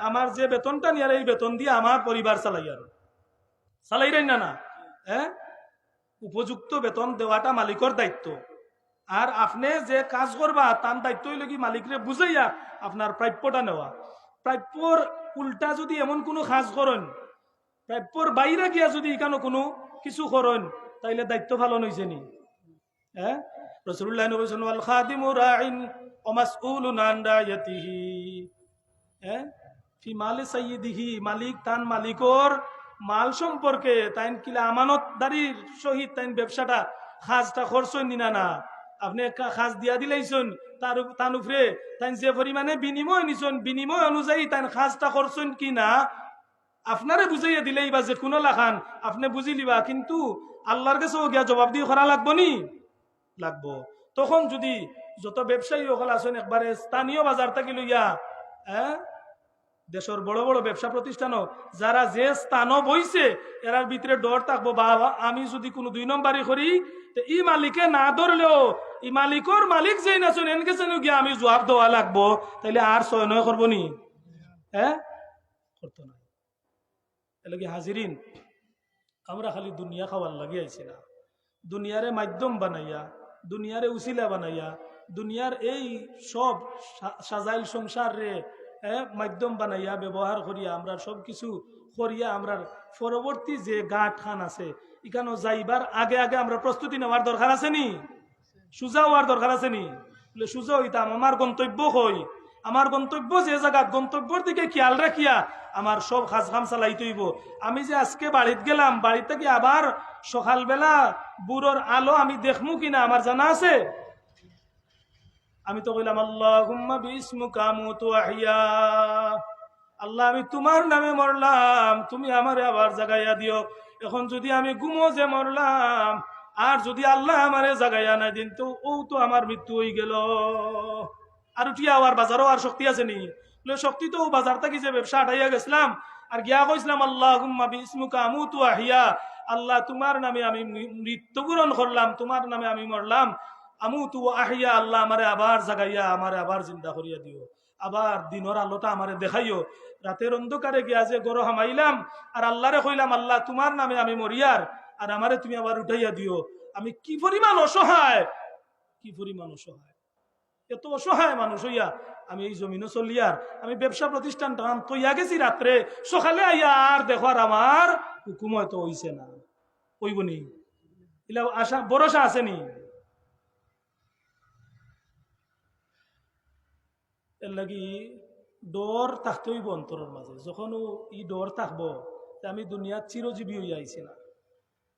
আমার যে বেতনটা নিয়ার এই বেতন দিয়ে আমার পরিবার চালাই না? উপযুক্ত বেতন দেওয়াটা মালিকর দায়িত্ব। আর আপনি যে কাজ করবা তার দায়িত্ব হইল কি মালিকরে বুঝাইয়া আপনার প্রাপ্যটা নেওয়া। প্রাপ্যর উল্টা যদি এমন কোনো কাজ করেন, প্রাপ্যর বাইরে গিয়া যদি এখানে কোনো কিছু করেন, তাইলে দায়িত্ব পালন হয়েছে নি? রাসূলুল্লাহ নবী সাল্লাল্লাহু আলাইহি ওয়াসাল্লাম খাদিমু রাইন ওয়া মাসউলুন আন রাইয়াতিহি ফি মালি সাইয়্যিদিহি। মালিক তান মালিকর মাল সম্পর্কে তাইন কিলা আমানতদারির সহিত তাইন ব্যবসাটা খাজটা করছেন নি? না, আপনি খাজ দিয়া দিলাইছেন, তার উপরে তাইন যে পরিমাণে বিনিময় নিছেন, বিনিময় অনুযায়ী তাইন খাজটা করছেন কি না আপনারে বুঝাইয়া দিলেই বা যে কোনো লাখান আপনি বুঝি লিবা, কিন্তু আল্লাহর কাছে গিয়া জবাব দিয়ে করা লাগবো নি? লাগবো। তখন যদি যত ব্যবসায়ী ওখানে আছেন একবারে স্থানীয় বাজার থেকে লইয়া দেশের বড় বড় ব্যবসা প্রতিষ্ঠানও যারা যে স্থানও বইছে এরার ভিতরে ডর থাকবো, বাবা আমি যদি কোনো 2 নম্বরই করি ই মালিকে না ধরলেও ই মালিকর মালিক যেই নাচুন এনকে যেন গিয়া আমি জবাব দেওয়া লাগবো, তাইলে আর 6-9 করবো নি? করতো না। এলে কি হাজিরিন, আমরা খালি দুনিয়া খাওয়ার লাগে আইছি না, দুনিয়ারে মাধ্যম বানাইয়া, দুনিয়ারে উসিলা বানাইয়া, দুনিয়ার এই সব সাজাইল সংসার রে মাধ্যম বানাইয়া ব্যবহার করিয়া আমরা সব কিছু করিয়া আমরা পরবর্তী যে গাঁট খান আছে এখানে যাইবার আগে আগে আমরা প্রস্তুতি নেওয়ার দরকার আছে নি? সোজা হওয়ার দরকার আছে নি? বলে সোজা হইতাম আমার গন্তব্য হই, আমার গন্তব্য যে জায়গা গন্তব্যর দিকে খেয়াল রাখিয়া আমার সব কাজ কাম চালাইতে হইব। আমি যে আজকে বাড়িতে গেলাম, বাড়িতে কি আবার সকালবেলা বুড়োর আলো আমি দেখমু কিনা আমার জানা আছে? আমি তো কইলাম আল্লাহুম্মা বিইসমুকা আমুতু ওয়া আহইয়া, আল্লাহ আমি তোমার নামে মরলাম, তুমি আমারে আবার জাগাইয়া দিও। এখন যদি আমি গুমো যে মরলাম, আর যদি আল্লাহ আমারে জাগাইয়া না দিন, তো ও তো আমার মৃত্যু হয়ে গেল। আর উঠিয়া আর বাজারও আর শক্তি আছে নি? শক্তি তো বাজার থেকে যে ব্যবসা আটাইয়া গেছিলাম, আর গিয়া কইছিলাম আল্লাহুম্মা বিইসমুকা আমুতু ওয়া আহইয়া, আল্লাহ তোমার নামে আমি মৃত্যুবরণ করলাম, তোমার নামে আমি মরলাম। আমুতু ওয়া আহইয়া, আল্লাহ আমারে আবার জাগাইয়া আমারে আবার জিন্দা করিয়া দিও, আবার দিনের আলোটা আমারে দেখাইও। রাতের অন্ধকারে গিয়া যে গরো হামাইলাম, আর আল্লাহরে কইলাম আল্লাহ তোমার নামে আমি মরিয়ার, আর আমারে তুমি আবার উঠাইয়া দিও। আমি কি পরিমাণ অসহায়, কি পরিমাণ অসহায়, এত অসহায় মানুষ হইয়া আমি এই জমিনও চলিয়ার, আমি ব্যবসা প্রতিষ্ঠান টান তৈয়া গেছি রাত্রে, সকালে আইয়া আর দেখবার আমার হুকুম হয়তো হইছে না, হইব নি? এলা আশা ভরসা আছে নি? এর লাগি ডর থাকতে হইব অন্তরের মাঝে। যখন ই ডর থাকবো, আমি দুনিয়াত চিরজীবী হইয়া আইছি না,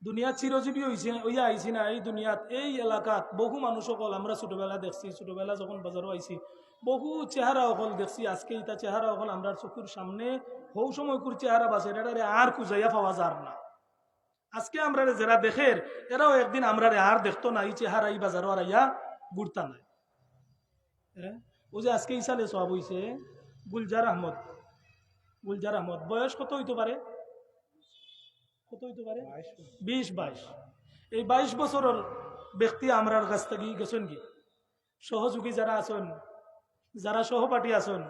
দুনিয়াত চিরজীবী হইয়া আইছি না। এই দুনিয়াত এই এলাকাত বহু মানুষ সকল আমরা ছোটবেলা দেখছি, ছোটবেলা যখন বাজারও আইছি বহু চেহারা অকল দেখছি। আজকে ইটা চেহারা অকল আমরা চকুর সামনে হৌ সময়কুর চেহারা বাসে, এটা আর খুঁজাইয়া পাওয়া যার না। আজকে আমরা যারা দেখের, এরাও একদিন আমরা আর দেখতো না, এই চেহারা এই বাজারও আর আইয়া ঘুরতা নাই। ও যে আজকে ইসালে সব হইছে গুলজার আহমদ, গুলজার আহমদ বয়স কত হইতে পারে? কত হইতে পারে? 20-22। এই 22 বছরের ব্যক্তি আমরার কাছ থেকে গেছেন কি সহযোগী যারা আছেন, যারা সহপাঠী আছেন,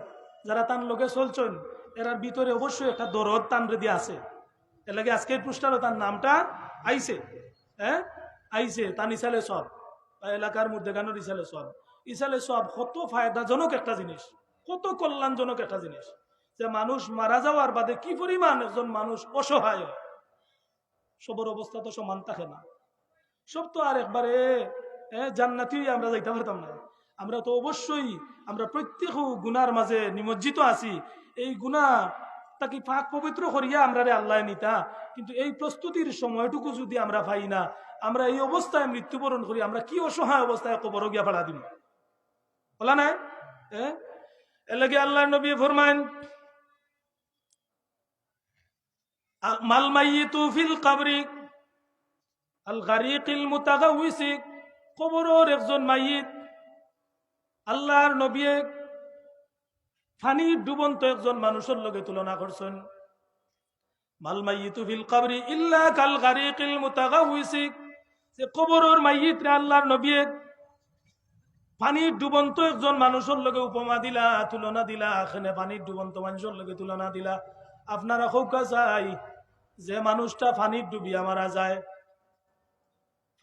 যারা তার লোকে চলছেন, এরার ভিতরে অবশ্যই একটা দরদ তান রেদি আছে। এর লাগে আজকের পৃষ্ঠারও তার নামটা আইছে, আইছে তান ইসালে সব, এলাকার মধ্যে গানোর ইসালে সব। ইসালে সব কত ফায়দাজনক একটা জিনিস, কত কল্যাণজনক একটা জিনিস, যে মানুষ মারা যাওয়ার বাদে কি পরিমাণ একজন মানুষ অসহায় হয়। সবর অবস্থা তো সমান থাকে না, সব তো আর একবারে জান্নাতি আমরা যাইতে পারতাম না। আমরা তো অবশ্যই আমরা প্রত্যেক গুনার মাঝে নিমজ্জিত আছি। এই গুণা তাকে পাক পবিত্র করিয়া আমরা আল্লাহ নিতা, কিন্তু এই প্রস্তুতির সময়টুকু যদি আমরা পাই না, আমরা এই অবস্থায় মৃত্যুবরণ করি, আমরা কি অসহায় অবস্থায় কবর গিয়া ফাড়া দিব, বলা নাই? এর লাগে আল্লাহ নবী ফরমায়েন মাল মাইয়িতু ফিল কবরি আল গারিকিল মুতাগাউসি, কবরের একজন মাইয়িত, আল্লাহর নবী পানির ডুবন্ত একজন মানুষের লগে তুলনা করছেন। মাল মাইয়িতু ফিল কবরি ইল্লা কাল গারিকিল মুতাগাউসি, যে কবরের মাইয়িত রে আল্লাহর নবী পানির ডুবন্ত একজন মানুষের লগে উপমা দিলা, তুলনা দিলা। এখানে পানির ডুবন্ত মানুষের লগে তুলনা দিলা। আপনারা খৌকা যায় যে মানুষটা পানির ডুবিয়া মারা যায়,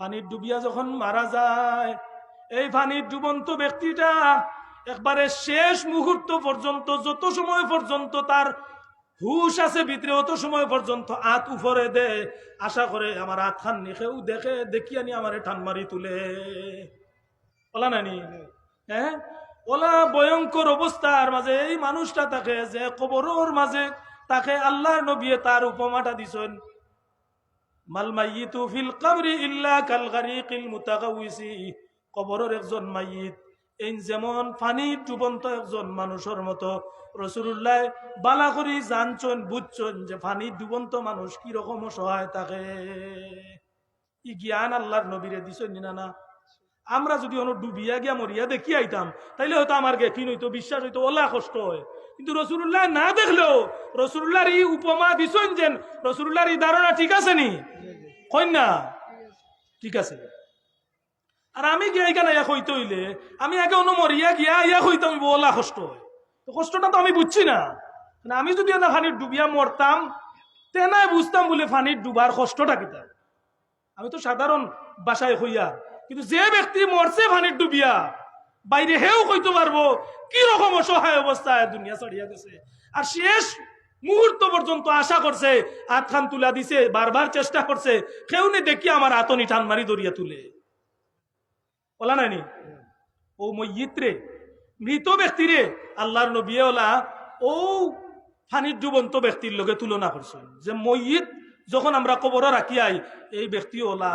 পানির ডুবিয়া যখন মারা যায়, এই পানির ডুবন্ত ব্যক্তিটা একবারে শেষ মুহূর্ত পর্যন্ত, যত সময় পর্যন্ত তার হুশ আছে ভিতরে, অত সময় পর্যন্ত হাত উপরে দে, আশা করে আমার হাত খান নিখেও দেখে দেখিয়া নি আমার ঠান মারি তুলে, ওলা নানি? ওলা ভয়ঙ্কর অবস্থার মাঝে এই মানুষটা থাকে, যে কবরের মাঝে তাকে আল্লাহর নবী তার উপমাটা দিছেন মাল মাইয়িতু ফিল কবরি ইল্লা কাল গারিকিল মুতাগাউসি, কবরের একজন মাইয়িত এই যেমন পানির ডুবন্ত একজন মানুষের মতো। রাসূলুল্লাহ বালা করি জানছেন, বুঝছেন যে পানির ডুবন্ত মানুষ কি রকম অসহায় থাকে। ই জ্ঞান আল্লাহর নবীরে দিছেন না? না। আমরা যদি অন্য ডুবিয়া গিয়া মরিয়া দেখি আইতাম, তাইলে হয়তো আমার গে কিন হইতো, বিশ্বাস হইতো, ওলা কষ্ট হয়। কিন্তু রাসূলুল্লাহ না দেখলেও রাসূলুল্লাহর এই উপমা দিছেন, যে রাসূলুল্লাহর এই ধারণা ঠিক আছে নি? কই না ঠিক আছে। আর আমি গিয়া এখানে ইয়া হইতে হইলে আমি আগে অন্য মরিয়া গিয়া ইয়া হইতাম, ওলা কষ্ট হয়। তো কষ্টটা তো আমি বুঝছি না। আমি যদি না পানির ডুবিয়া মরতাম, তেনাই বুঝতাম বলে পানির ডুবার কষ্টটা কিতা। আমি তো সাধারণ বাসায় হইয়া, কিন্তু যে ব্যক্তি মরছে পানির ডুবিয়া, বাইরে হেও কইতে পারবো কি রকম অসহায় অবস্থায় দুনিয়া ছাড়িয়া গেছে। আর শেষ মুহূর্ত পর্যন্ত আশা করছে, হাত খান তুলা দিছে, বারবার চেষ্টা করছে, কেউ নে দেখি আমার আতনি টান মারি দরিয়া তুলে, বলা নাইনি? ও মইয়িত রে, মৃত ব্যক্তি রে আল্লাহর নবী ওলা ও পানির ডুবন্ত ব্যক্তির লগে তুলনা করছেন, যে মইয়িত যখন আমরা কবর রাখিয়াই, এই ব্যক্তি ওলা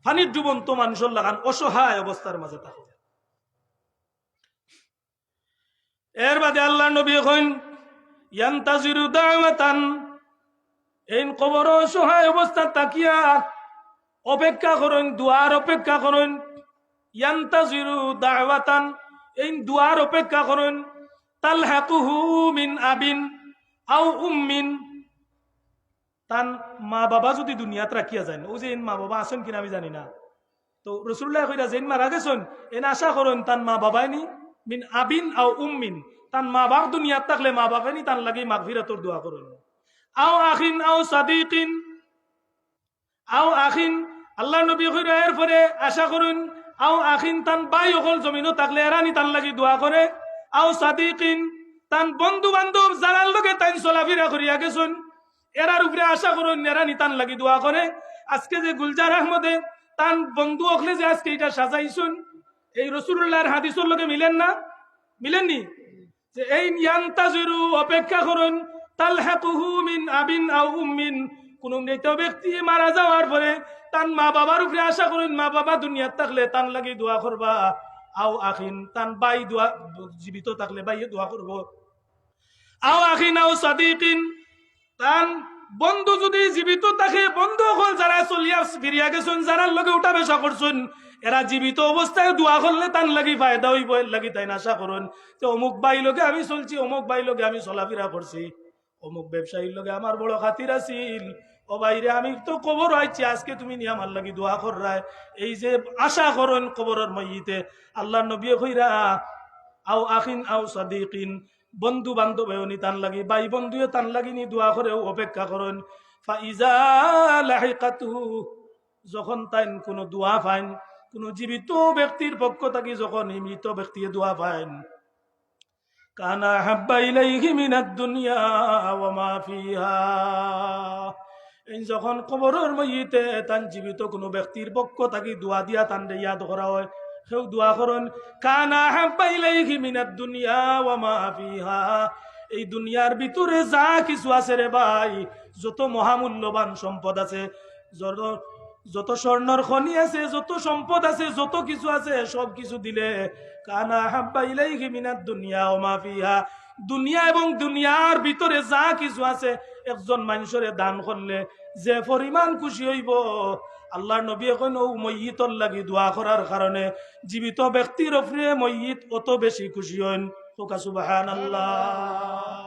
পানির ডুবন্ত মানুষের লাগান অসহায় অবস্থার মাঝে থাকে। এর বাদে আল্লাহ নবী এখন ইয়ান্তাজিরু দাওয়াতান, এই কবর সহায় অবস্থা তাকিয়া অপেক্ষা করেন, দুয়ার অপেক্ষা করেন। ইয়ান্তাজিরু দাওয়াতান, এই দুয়ার অপেক্ষা করেন। তালহাকুহু মিন আবিন আও উম্মিন, তান মা বাবা যদি দুনিয়াত রাখিয়া যায়, ও যে মা বাবা আছেন কিনা আমি জানি না, তো রসুল্লাহ কইরা যেন মারা গেছেন এন আশা করেন তান মা বাবাই নি, মিন আবিন আও উম্মিন, তান মা বাপ দুনিয়াত থাকলে মা বাবাই নি তান লাগি মাগফিরাতর দোয়া করেন। আও আখিন আও সাদিকিন, আও আখিন আল্লাহ নবী কইরা এর পরে আশা করুন আও আখিন তান বাই অকল জমিনও থাকলে এরানি তান লাগি দোয়া করে। আও সাদিকিন, তান বন্ধু বান্ধব যারার লগে তাই চলাফেরা করিয়া গেছেন এরার উপরে আশা করুন এরানি তান লাগি দোয়া করে। আজকে যে গুলজার আহমদে তান বন্ধু অখলে যে আজকে এটা সাজাইছুন, এই রসুল্লাহর হাদিসের লগে মিলেন না? মিলেননি? যে এই ইয়ান্তাজিরু অপেক্ষা করুন, তালহাকুহু মিন আবিন আও উম্মিন, কোন মৃত ব্যক্তি মারা যাওয়ার পরে তান মা বাবার উপরে আশা করুন মা বাবা দুনিয়াত থাকলে তান লাগি দোয়া করবা। আও আখিন, তান বাই দোয়া জীবিত থাকলে বাইয়ে দোয়া করব। আও আখিন আও সাদিকিন, তান বন্ধু যদি জীবিত থাকে বন্ধু হল যারা চলিয়া ফিরিয়া গেছেন যারা লগে উঠা বেশা করছেন এরা জীবিত অবস্থায় দোয়া করলে তান লাগি ফায়দা হইব, এর লাগি তাই আশা করুন যে অমুক বাই লগে আমি চলছি, অমুক বাই লগে আমি চলাফেরা করছি, অমুক ব্যবসায়ীর লগে আমার বড় খাতির আছিল, ও বাইরে আমি তো কবর আইছি আজকে তুমি নিয়ে আমার লাগি দোয়া কর রায়, এই যে আশা করেন কবরের মইতে। আল্লাহ নবী কইরা আও আখিন আও সাদিকিন, বন্ধু বান্ধব নি তান লাগি বাই বন্ধুয়ে তান লাগি নি দোয়া করেও অপেক্ষা করেন। ফাইজা লাহিকাতুহু, যখন তাইন কোনো দোয়া পাইন, কোন জীবিত ব্যক্তির পক্ষ থাকি যখন মৃত ব্যক্তি দোয়া পাইন, কানা হাব্বা ইলাইহি মিনাদ দুনিয়া ওয়া মা ফিহা, এই যখন কবরের মইতে তান জীবিত কোনো ব্যক্তির পক্ষ থাকি দোয়া দিয়া তান ইয়াদ করা হয়, সেও দোয়া করেন কানা হাব্বা ইলাইহি মিনাদ দুনিয়া ওয়া মা ফিহা, এই দুনিয়ার ভিতরে যা কিছু আছে রে ভাই, যত মহামূল্যবান সম্পদ আছে, যত স্বর্ণর খনি আছে, যত সম্পদ আছে, যত কিছু আছে, সব কিছু দিলে কানা হাব্বা ইলাইহি মিনাদ দুনিয়া ওয়া মা ফিহা, দুনিয়া এবং দুনিয়ার ভিতরে যা কিছু আছে একজন মানুষের দান করলে যে পরিমাণ খুশি হইব, আল্লাহর নবী এখন ও মইয়িতর লাগি দোয়া করার কারণে জীবিত ব্যক্তির উপরে মইয়িত অত বেশি খুশি হন। তোকা সুবহানাল্লাহ,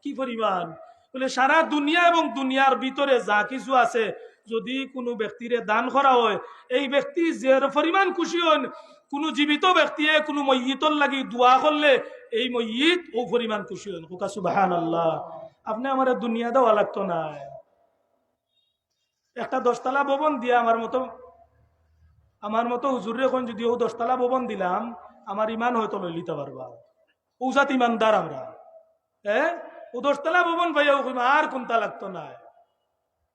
কি পরিমাণ বলে সারা দুনিয়া এবং দুনিয়ার ভিতরে যা কিছু আছে যদি কোনো ব্যক্তিরে দান করা হয়, এই ব্যক্তি যে পরিমাণ খুশি হন, কোন জীবিত ব্যক্তি কোনো মইয়িতর লাগি দোয়া করলে এই মইয়িত ও পরিমাণ খুশি হন। তোকা সুবহানাল্লাহ। আপনি আমার দুনিয়া দেওয়া লাগতো না, একটা 10 তলা ভবন দিয়ে আমার মতো হুজুর এখন যদি ও 10 তলা ভবন দিলাম আমার ইমান হয়তো লই লিতে পারবা, ও জাত ইমানদার আমরা। ও 10 তলা ভবন ভাইয়া আর কোনটা লাগতো না,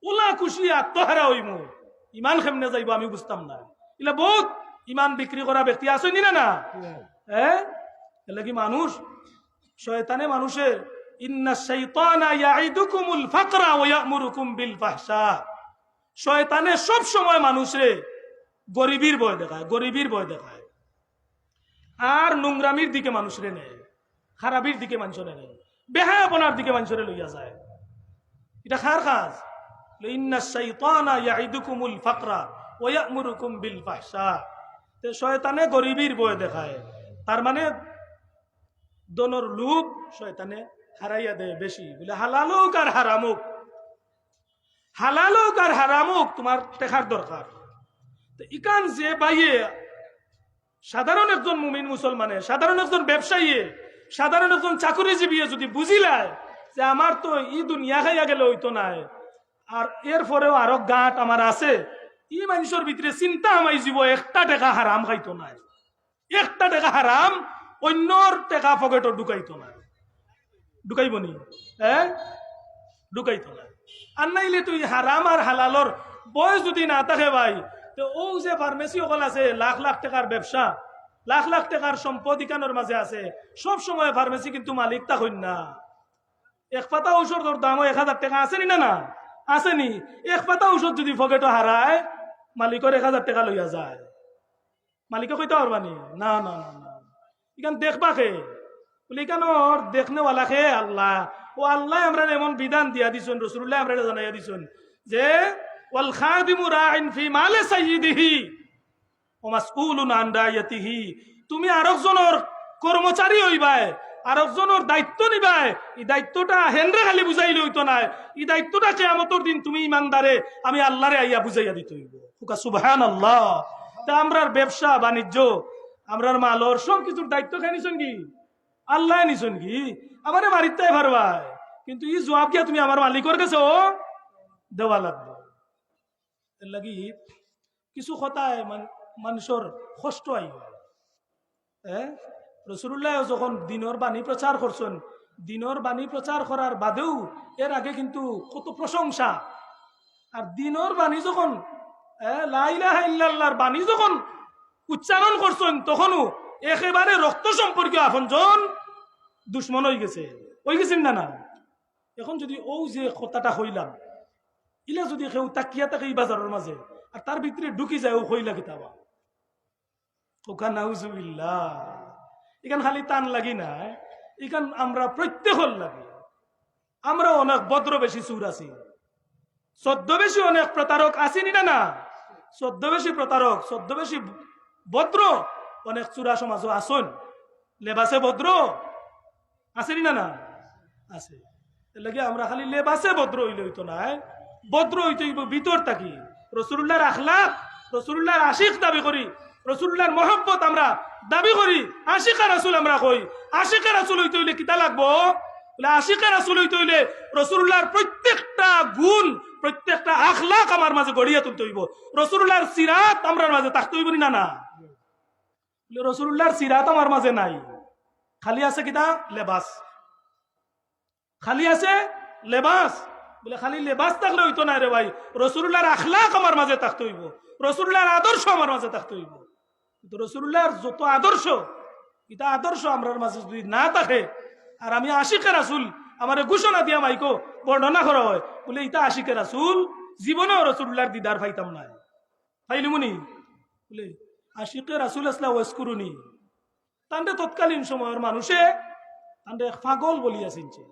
ওলা খুশি আত্মহারা হইমু, ইমান কেমনে যাইব আমি বুঝতাম না। এলা বহুত ইমান বিক্রি করা ব্যক্তি আসেনি না? এলা কি মানুষ শয়তানে মানুষের ইন্না শাইতানা ইয়াইদুকুমুল ফাকরা ওয়া ইয়ামুরুকুম বিল ফাহশা, শয়তানে সব সময় মানুষে গরিবীর ভয় দেখায়, গরিবীর ভয় দেখায়, আর নোংরামির দিকে মানুষরে নেয়, খারাপির দিকে মানুষরে নেয়, বেহায়াপনার দিকে মানুষরে লইয়া যায়। এটা খার কাজ। ইন্না শাইতানা ইয়াইদুকুমুল ফাকরা ওয়া ইয়ামুরুকুম বিল ফাহশা, তে শয়তানে গরিবীর ভয় দেখায়, তার মানে দনর লোভ শয়তানে হারাইয়া দেয় বেশি। বলে হালালুক আর হারামুক, হালালুক আর হারামুক তোমার দেখার দরকার। ইকান যে বাইয়ে সাধারণ একজন মুমিন মুসলমানে, সাধারণ একজন ব্যবসায়ী, সাধারণ একজন চাকরিজীবী যদি বুঝিলায় যে আমার তো ই দুনিয়া খাইয়া গেলে হইতো নাই, আর এরপরেও আরো গাঁট আমার আছে, ই মানুষের ভিতরে চিন্তা আমাই জীব একটা টাকা হারাম খাইতো নাই, একটা টাকা হারাম অন্যর টাকা পকেটত ঢুকাইতো না, ঢুকাইব নি? ঢুকাইতো না। আর নাইলে তুই হারাম আর হালালর বয়স যদি না থাকে ভাই, তো ও যে ফার্মেসি সকল আছে, লাখ লাখ টাকার ব্যবসা, লাখ লাখ টাকার সম্পদ ইকানোর মাঝে আছে, সব সময় ফার্মেসি কিন্তু মালিক তা হইন না। এক পাতা ঔষধের দামও 1000 টাকা আসেনি না? না আসেনি? এক পাতা ঔষধ যদি পকেটে হারায় মালিকের 1000 টাকা লইয়া যায়, মালিকে কইতে পারবানি? না না না না, এখান দেখবা কে? বলে কেন দেখনেওয়ালা খে আল্লাহ, ও আল্লাহ আমরা এমন বিধান দিয়া দিছেন, রাসূলুল্লাহ আমরা জানাইয়া দিছেন যে ওয়াল খাদিমু রাইন ফি মালি সাইয়্যিদিহি ওয়া মাসউলুন আন রাইয়াতিহি, তুমি আরেকজনের কর্মচারী হইবাই, আরেকজনের দায়িত্ব নিবাই, এই দায়িত্বটা হেনরে খালি বুঝাইলে হইতো না, এই দায়িত্বটা কিয়ামতের দিন তুমি ইমানদারে আমি আল্লাহরে আইয়া বুঝাইয়া দিতে হইব। সুবহানাল্লাহ। তা আমরার ব্যবসা বাণিজ্য আমরার মালর সব কিছুর দায়িত্ব খাই নিছেন কি আল্লাহ নিছেন কি, আমারে বাড়িতে পারবাই, কিন্তু এই জবাব কিয়া তুমি আমার মালিকের কাছে দেওয়া লাগবে। এর লাগি কিছু কথায় মানুষের কষ্ট আইব। রাসূলুল্লাহ যখন দিনের বাণী প্রচার করছেন, দিনের বাণী প্রচার করার বাদেও এর আগে কিন্তু কত প্রশংসা, আর দিনের বাণী যখন লা ইলাহা ইল্লাল্লাহর বাণী যখন উচ্চারণ করছেন তখনও একেবারে রক্ত সম্পর্কীয় আপনজন দুশ্মন হয়ে গেছেন না। এখন যদি ও যে কথাটা হইলাম ইলা যদি কেউ তাকিয়া থাকে এই বাজারের মাঝে আর তার ভিতরে ঢুকি যায় ও হইলা কিতাবা ওখান নাউজুবিল্লাহ, এখান খালি টান লাগি না, এখান আমরা প্রত্যেকর লাগে। আমরা অনেক ভদ্র বেশি চুর আছি, ছদ্মবেশী অনেক প্রতারক আসেনি না, ছদ্মবেশী প্রতারক ছদ্মবেশী ভদ্র অনেক চূড়া সমাজ আসন, লেবাসে ভদ্র আসেনি না আছে। লাগে আমরা খালি লেবাসে ভদ্র হইলে হইতো না, ভদ্র হইতে হইব ভিতর থাকি। রাসূলুল্লাহর আখলাক, রাসূলুল্লাহর আশিক দাবি করি, রাসূলুল্লাহর মহব্বত আমরা দাবি করি, আশিকা রাসূল আমরা কই। আশিকা রাসূল হইতে হইলে কিতা লাগবো? আশিকা রাসূল হইতে হইলে রাসূলুল্লাহর প্রত্যেকটা গুণ, প্রত্যেকটা আখলাক আমার মাঝে গড়িয়া তুলতে হইব। রাসূলুল্লাহর সিরাত আমার মাঝে থাকতে হইব না। রাসূলুল্লাহর সিরাত আমার মাঝে নাই, খালি আছে কিতা লেবাস, খালি আছে লেবাস। বলে খালি লেবাস থাকলে হইতো না রে ভাই, রাসূলুল্লাহর আখলাক আমার মাঝে থাকতে হইব, রাসূলুল্লাহর আদর্শ আমার মাঝে থাকতে হইব। কিন্তু রাসূলুল্লাহর যত আদর্শ, এটা আদর্শ আমার মাঝে যদি না থাকে, আর আমি আশিকে রাসূল আমারে ঘোষণা দিয়া মাইকো বর্ণনা করা হয় বলে এটা আশিকে রাসূল, জীবনেও রাসূলুল্লাহর দিদার পাইতাম না। পাইলিমুনি বলে আশিকে রাসূল আসলা ওয়াসকুরুনি, তান্ডে তৎকালীন সময়ের মানুষে তান্ডে পাগল বলিয়া চিনছে।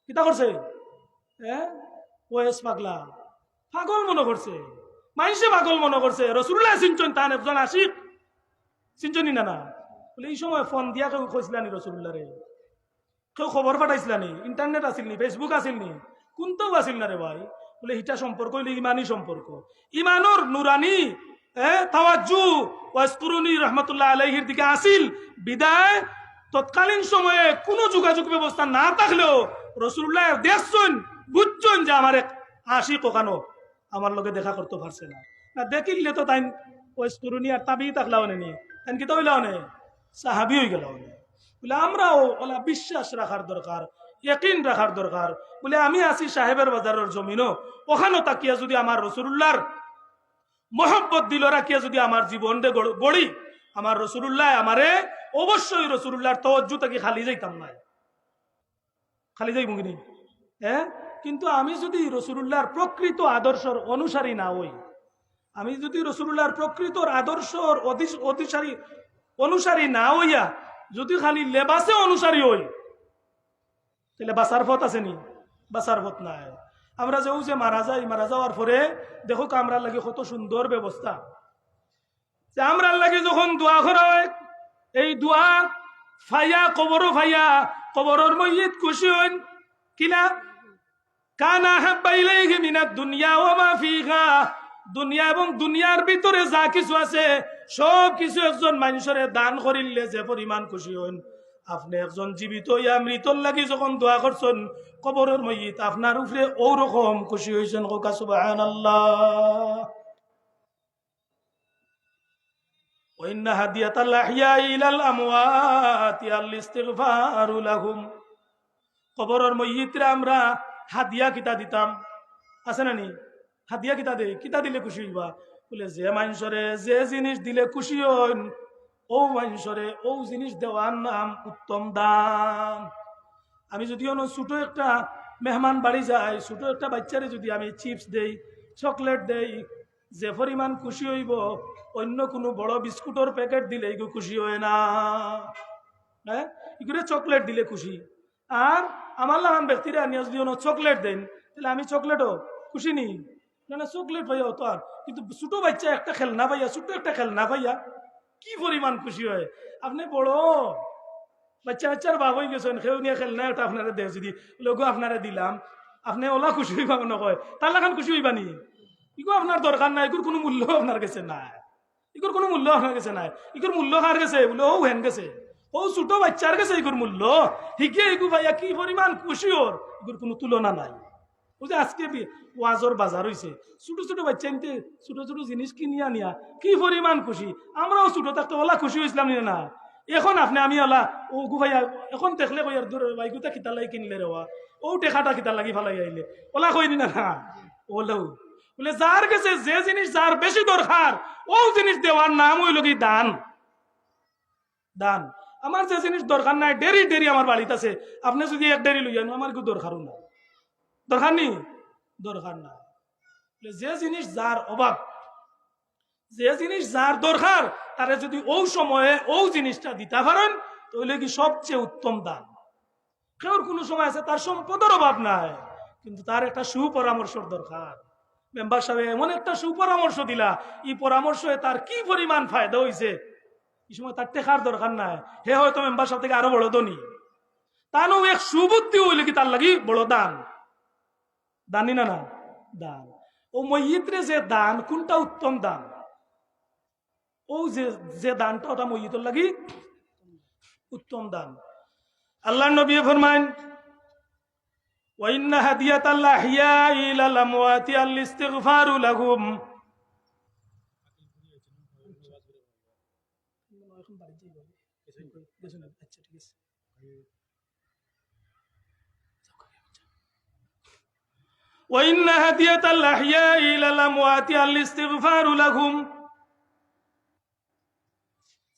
কিতা করছে? ওয়েস পাগলা, পাগল মনে করছে, মানুষে পাগল মনে করছে। রাসূলুল্লাহ চিনছেন তান একজন আশিক, চিনছনি না বলে এই সময় ফোন দিয়া কেউ কইছিলানি রাসূলুল্লাহ রে, কেউ খবর পাঠাইছিলানি, ইন্টারনেট আসিল নি, ফেসবুক আসিল নি, কোনটাও আসিল না রে ভাই। বলে হিটা সম্পর্ক হইলে ইমানি সম্পর্ক, ইমানর নুরানি তাওয়াজ্জু ওয়াসকুরুনি রাহমাতুল্লাহ আলাইহির দিকে আসিল বিদায়। তৎকালীন সময়ে কোনো যোগাযোগ ব্যবস্থা না থাকলেও রাসূলুল্লাহ দেখছেন, বুঝছেন যে আমার এক আশিক ওখানো আমার লগে দেখা করতে পারছে না, দেখিলে তো তাই ওয়াসকুরুনি আর তাবি থাকলাও নি, তাই কি তো হইলাও নে সাহাবি হয়ে গেল। বলে আমরাও ওলা বিশ্বাস রাখার দরকার, ইয়াকিন রাখার দরকার। বলে আমি আছি সাহেবের বাজারের জমিনও, ওখানেও তাকিয়া যদি আমার রাসূলুল্লাহর মহব্বত দিল রাখিয়া যদি আমার জীবনটা গড়ি, আমার রাসূলুল্লাহ আমারে অবশ্যই রাসূলুল্লাহর তাওয়াজ্জু থেকে খালি যাইতাম না, খালি যাইব কিনি। কিন্তু আমি যদি রাসূলুল্লাহর প্রকৃত আদর্শের অনুসারী না হই, আমি যদি রাসূলুল্লাহর প্রকৃত আদর্শের অনুসারী না হইয়া যদি খালি লেবাসে অনুসারী হই, তাহলে বাসার পথ আছে নি? বাসার পথ নাই। আমরা যে মারা যাই, মারা যাওয়ার পরে দেখো আমরা লাগে কত সুন্দর ব্যবস্থা, যে আমরা লাগে যখন দোয়া করা হয়, এই দোয়া ফাইয়া কবরও ফাইয়া, কবরের মইয়িত খুশি হন কিলা কানা হাব্বা ইলাইহি মিনাদ দুনিয়া ওয়া মা ফিহা, দুনিয়া এবং দুনিয়ার ভিতরে যা কিছু আছে সব কিছু একজন মানুষের দান করিলে যে পরিমাণ খুশি হন, আপনি একজন জীবিত ইয়া মৃতর লাগি যখন দোয়া করছেন কবরের মইয়িত আপনার উপরে ওরকম খুশি হয়েছেন। কোকা সুবহানাল্লাহ। ওয়াইন্না হাদিয়াতাল আহইয়াই ইলাল আমওয়াতি আল ইস্তিগফারু লাহুম, কবরের মইয়িতরে আমরা হাদিয়া কিতা দিতাম, আছে না নি? হাদিয়া কিতা দে, কিতা দিলে খুশি হইবা? বলে যে মানুষরে যে জিনিস দিলে খুশি হন ও মানুষরে ও জিনিস দেওয়ার নাম উত্তম দান। আমি যদি ছোট একটা মেহমান বাড়ি যাই, ছোট একটা বাচ্চারে যদি আমি চিপস দেই, চকলেট দেই, যে পরিমাণ খুশি হইব অন্য কোনো বড় বিস্কুটের প্যাকেট দিলে খুশি হয় না। হ্যাঁ এগুলো চকলেট দিলে খুশি। আর আমার লাগান ব্যক্তিরা আনিয়া যদি চকলেট দেন তাহলে আমি চকলেটও খুশি নি। না না চকলেট ভাইয়া তো আর, কিন্তু ছোট বাচ্চা একটা খেলনা ভাইয়া, ছোট একটা খেলনা ভাইয়া কি পরিমাণ খুশি হয়। আপনি বড় বাচ্চা বাচ্চার বাপ হয়ে গেছেন, সেও নিয়ে খেলনা ওটা আপনারা দেয় যদি লগো আপনারা দিলাম, আপনি ওলা খুশি হইবা মনে হয়, তার লাগান খুশি হইবা নি? ইগো আপনার দরকার নাই, এগুর কোনো মূল্য আপনার কাছে নাই, এগুর কোনো মূল্য আপনার কাছে নাই। এগুর মূল্য কার গেছে? বলে ও হেন গেছে, ও ছোট বাচ্চার গেছে এগুর মূল্য। হিকে এগু ভাইয়া কি পরিমাণ খুশি ওর, এগুর কোনো তুলনা নাই। ও যে আজকে ওয়াজর বাজার হয়েছে, ছোট ছোট বাচ্চা নিতে ছোট ছোট জিনিস কিনিয়া নিয়া কি পরিমাণ খুশি। আমরাও ছোট থাকতে ওলা খুশি হয়েছিলাম না? এখন আপনি আমি ওলা ও গু ভাইয়া এখন দেখলে কইয়ার দূর বাইকুটা কিতা লাগি কিনলে রেওয়া, ও টেকাটা কিতা লাগি ফালাই আইলে ওলা কইনি না না ওলাও। বলে যার কাছে যে জিনিস যার বেশি দরকার ও জিনিস দেওয়ার নাম হইল কি দান। দান। আমার যে জিনিস দরকার নাই, ডেরি ডেরি আমার বাড়িতে আছে, আপনি যদি এক ডেরি লইয়া আমার কেউ দরকারও না, দরকার নি, দরকার না। যে জিনিস যার অভাব, যে জিনিস যার দরকার তারে যদি ও সময়ে ও জিনিসটা দিতে পারেন তাহলে কি সবচেয়ে উত্তম দান। কেউর কোনো সময় আছে তার সম্পদের অভাব নাই, কিন্তু তার একটা সুপরামর্শর দরকার। মেম্বার সাহেব এমন একটা সুপরামর্শ দিলা, এই পরামর্শে তার কি পরিমাণ ফায়দা হয়েছে। এই সময় তার টেকার দরকার নাই, হে হয়তো মেম্বার সাহেব থেকে আরো বড় ধনী, তারও এক সুবুদ্ধি হইলে কি তার লাগি বড় দান। দানি না না দান। ও মইয়িতরে যে দান কোনটা উত্তম দান, ও যে দানটা ওটা মইয়িতর লাগি উত্তম দান। আল্লাহ নবী ফরমায়েন ওয়াইন্না হাদিয়াতাল্লাহ হিয়া ইলাল আমওয়াতি আল ইস্তিগফারু লাহুম। ওয়াইন্না হাদিয়াতাল্লাহ হিয়া ইলাল আমওয়াতি আল ইস্তিগফারু লাহুম।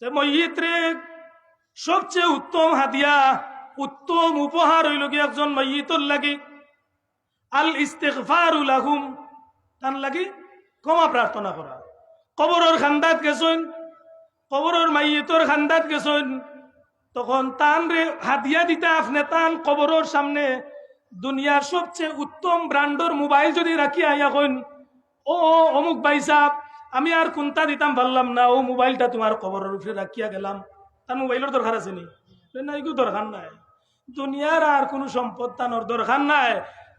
যে মইয়িতরে সবচেয়ে উত্তম হাদিয়া, উত্তম উপহার হইল কি একজন মাইয়িতর লাগি আল ইস্তিগফারু লাহুম, তার লাগি ক্ষমা প্রার্থনা করা। কবরের খান্দাত গেছেন, কবরের মাইয়িতর খান্দাত গেছেন, তখন তান রে হাদিয়া দিতে আপনি তান কবরের সামনে দুনিয়ার সবচেয়ে উত্তম ব্র্যান্ডর মোবাইল যদি রাখিয়া এখন ও অমুক ভাই সাহেব আমি আর কোনটা দিতাম পারলাম না, ও মোবাইলটা তোমার কবরের উপরে রাখিয়া গেলাম, তার মোবাইলের দরকার আছে নি? না, এগুলো দরকার নাই। দুনিয়ার আর কোনো সম্পদ তানোর দরকার নাই,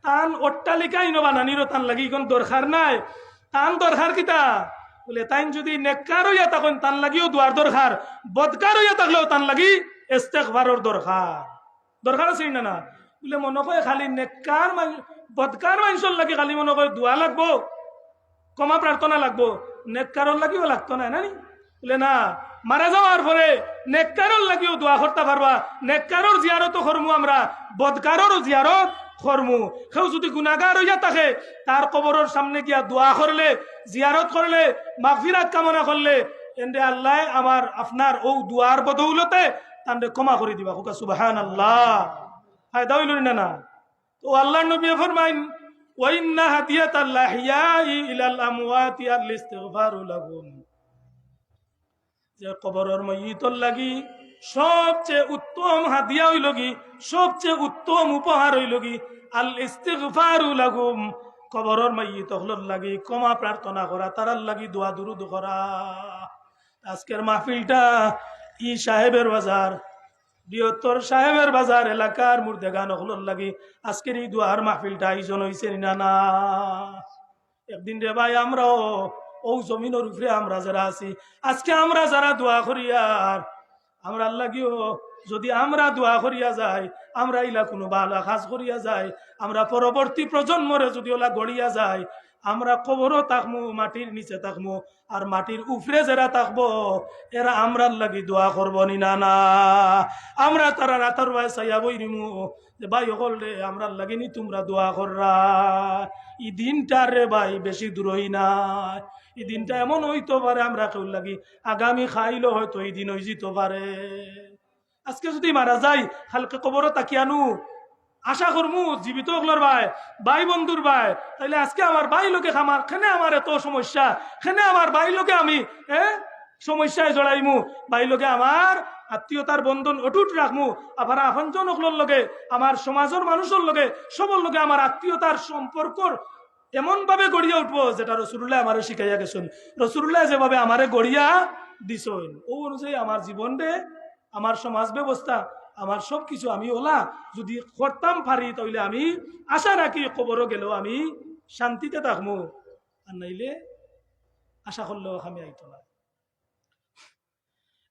তান অট্টালিকাই বানানিরও তান লাগি কোন দরকার নাই। তান দরকার কিতা বলে, তাই যদি নেককার হইয়া তখন তান লাগিও দোয়ার দরকার, বদকার হইয়া থাকলেও তান লাগি ইস্তেগফারের দরকার। দরকার আছে না না? বলে মনে হয় খালি নেককার বদকার মানুষের লাগি খালি মনে হয় দোয়া লাগবো, ক্ষমা প্রার্থনা লাগবো, নেককারর লাগিও লাগতো না নানি? বলে না, মারা যাওয়ার পরে নেককারর লাগিও দোয়া করতে পারবা, নেককারর জিয়ারতও করমু আমরা, বদকাররও জিয়ারত করমু। কেউ যদি গুনাহগার হইয়া থাকে তার কবরের সামনে গিয়া দোয়া করলে, জিয়ারত করলে, মাগফিরাত কামনা করলে এন্ডে আল্লাহ আমার আপনার ও দোয়ার বদৌলতে তান্ডে ক্ষমা করে দিবা। হুকা সুবহানাল্লাহ। ফায়দা হইল না না? তো আল্লাহর নবী ফরমাইন ওয়াইন্না হাদিয়াতাল্লাহ হিয়া ইলাল আমওয়াতি আল ইস্তিগফারু লাহুম। যে কবরের মাইয়িতর লাগি সবচেয়ে উত্তম হাদিয়া হইল কি, সবচেয়ে উত্তম উপহার হইল কি আল ইস্তিগফারু লাহুম। কবরের মাইয়িতর লাগি ক্ষমা প্রার্থনা করা, তারার লাগি দোয়া দুরুদ করা। আজকের মাহফিলটা ই সাহেবের বাজার, বৃহত্তর সাহেবের বাজার এলাকার মুর্দেগান হলর লাগি আজকের এই দোয়ার মাহফিলটা আয়োজন হয়েছে না না? একদিন রে ভাই আমরাও ও জমিনের উপরে আমরা যারা আছি আজকে আমরা যারা দোয়া করিয়ার, আমরা লাগিও যদি আমরা দোয়া করিয়া যাই, আমরা ইলা কোনো বালা কাজ করিয়া যাই, আমরা পরবর্তী প্রজন্মরে যদি ওলা গড়িয়া যাই, আমরা কবরও থাকমু, মাটির নিচে থাকমু, আর মাটির উপরে যারা থাকবো এরা আমরার লাগি দোয়া করবো নি না না? আমরা তারা রাতার ভাই চাইয়া বই নিমু যে ভাই হল রে আমরার লাগিনি তোমরা দোয়া কররা। এই দিনটার রে ভাই বেশি দূরই না, এই দিনটা এমন হইতে পারে আমরা কেউ লাগি আগামী খাইলো হয়তো এই দিন হয়ে যেতে পারে। আজকে যদি মারা যাই হালকা কবরও তাকিয়ানু আশা করমু জীবিত হকলর ভাই, ভাই বন্ধুর ভাই, তাইলে আজকে আমার ভাই লোকে আমার খেনে আমার এত সমস্যা, খেনে আমার ভাই লোকে আমি সমস্যায় জড়াইমু, ভাই লোকে আমার আত্মীয়তার বন্ধন অটুট রাখমু, আবার আপনজন হকলর লগে, আমার সমাজের মানুষের লগে, সবর লগে আমার আত্মীয়তার সম্পর্ক এমন ভাবে গড়িয়া উঠবো যেটা রসুল্লাহ আমারে শিখাইয়া গেছেন। রসুল্লাহ যেভাবে আমারে গড়িয়া দিছেন ও অনুযায়ী আমার জীবনে, আমার সমাজ ব্যবস্থা, আমার সবকিছু আমি ওলা যদি করতাম পারি, তাইলে আমি আশা রাখি কবরও গেলেও আমি শান্তিতে থাকবো, আর নাইলে আশা করলেও আমি আইতো না।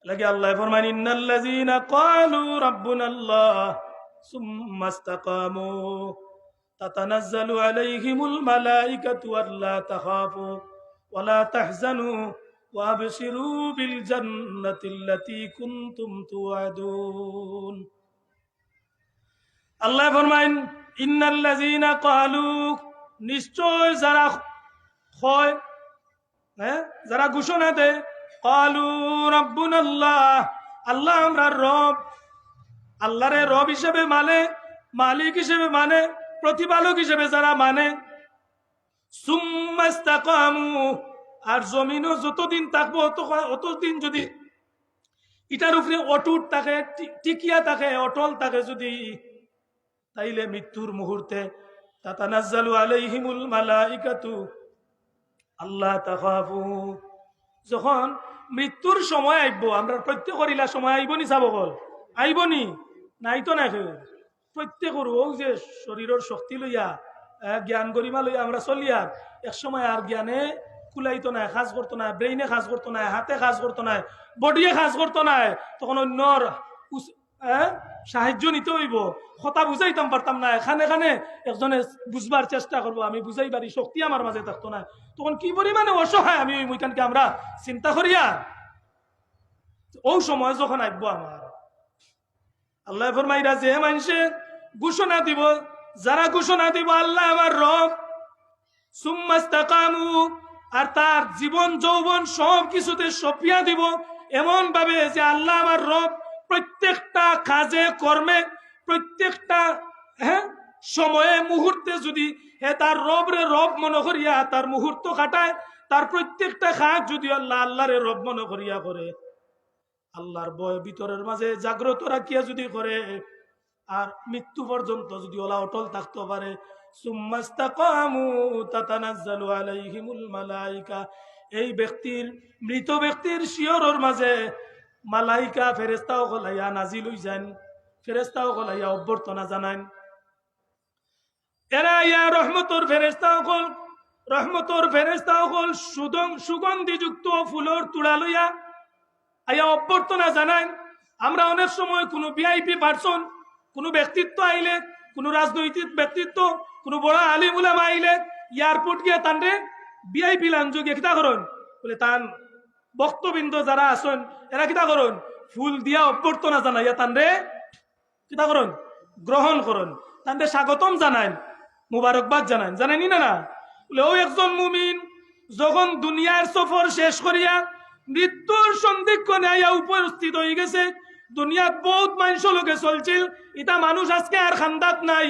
লাগে আল্লাহ ফরমান ইন্নাল্লাযীনা ক্বালু রাব্বুনাল্লাহ সুম্মা ইসতাকামু তাতানাজ্জালু আলাইহিমুল মালাইকাতু আল্লা তাখাফু ওয়ালা তাহজানু ওয়াবশিরু বিল জান্নাতিল্লাতী কুনতুম তুআদুন। আল্লাহ ফরমান ইন্নাল্লাযীনা ক্বালু, নিশ্চয় যারা হয়, যারা ঘোষণা দেয়, ক্বালু রাব্বুনাল্লাহ, আল্লাহ আমরা রব, আল্লাহরে রব হিসেবে মানে, মালিক হিসেবে মানে, প্রতিপালক হিসেবে যারা মানে, সুম্মা ইসতাকামু, আর জমিনও যতদিন থাকবো অতদিন যদি এটার উপরে অটুট থাকে, টিকিয়া থাকে, অটল থাকে যদি, তাইলে মৃত্যুর মুহূর্তে তাতানাজ্জালু আলাইহিমুল মালাইকাতু আল্লাহ তাখাফু, যখন মৃত্যুর সময় আইব, আমরা প্রত্যেকের ইলা সময় আইবনি, চাব বল আইবনি, নাই তো না, প্রত্যেকের ও যে শরীরের শক্তি লইয়া জ্ঞান গরিমা লইয়া আমরা চলিয়া এক সময় আর জ্ঞানে কুলাইতো না, কাজ করতো না, ব্রেইনে কাজ করতো না, হাতে কাজ করতো না, বডিয়ে কাজ করতো না, তখন অন্যর সাহায্য নিতে হইব, কথা বুঝাইতাম পারতাম না, এখানে এখানে একজনে বুঝবার চেষ্টা করবো, আমি বুঝাই পারি, শক্তি আমার মাঝে থাকতো না, তখন কি পরিমাণে অসহায় আমি ওই মুইখানকে আমরা চিন্তা করিয়া, ওই সময় যখন আসবো আমার আল্লাহ ফরমাইরা যে মানুষে ঘোষণা দিব, যারা ঘোষণা দিব আল্লাহ আমার রব, সুম্মা ইসতাকামু, আর তার জীবন যৌবন সব কিছুতে সপিয়া দিব এমন ভাবে যে আল্লাহ আমার রব, প্রত্যেকটা কাজে কর্মে, প্রত্যেকটা সময়ে মুহূর্তে যদি তার রবরে রব মনে করিয়া তার মুহূর্ত কাটায়, তার প্রত্যেকটা কাজ যদি আল্লাহ আল্লাহরে রব মনে করিয়া করে, আল্লাহর ভয় ভিতরের মাঝে জাগ্রত রাখিয়া যদি করে, আর মৃত্যু পর্যন্ত যদি ওলা অটল থাকতে পারে, সুম্মা ইসতাকামু তাতানাজ্জালু আলাইহিমুল মালাইকা, এই ব্যক্তির, মৃত ব্যক্তির শিয়রের মাঝে মালাইকা ফেরেশতাও গলাইয়া নাজিল হই যান, ফেরেশতাও গলাইয়া অভ্যর্থনা জানান, এরা ইয়া রহমতর ফেরেশতাও গল, রহমতর ফেরেশতাও গল সুগন্ধিযুক্ত ফুলর তুড়া লইয়া আইয়া অভ্যর্থনা জানান। আমরা অনেক সময় কোনো ভিআইপি পার্সন, কোনো ব্যক্তিত্ব আইলে, কোনো রাজনৈতিক ব্যক্তিত্ব, কোনো বড় আলিম উলামা আইলে এয়ারপোর্ট গিয়ে তানরে ভিআইপি লাঞ্জ গিয়ে কিতা করুন বলে, তান বক্তবৃন্দ যারা আসেন এরা কিতা করুন, ফুল দিয়া অভ্যর্থনা জানাইয়া তানরে কিতা করুন, গ্রহণ করুন, তানরে স্বাগতম জানান, মুবারকবাদ জানান, জানেনি না? না বলে ও একজন মুমিন যখন দুনিয়ার সফর শেষ করিয়া মৃত্যুর সন্ধিক্ষণে আইয়া উপস্থিত হয়ে গেছে, দুনিয়াত বহুত মানুষ লোকে চলছিল, এটা মানুষ আজকে আর খান্দাত নাই,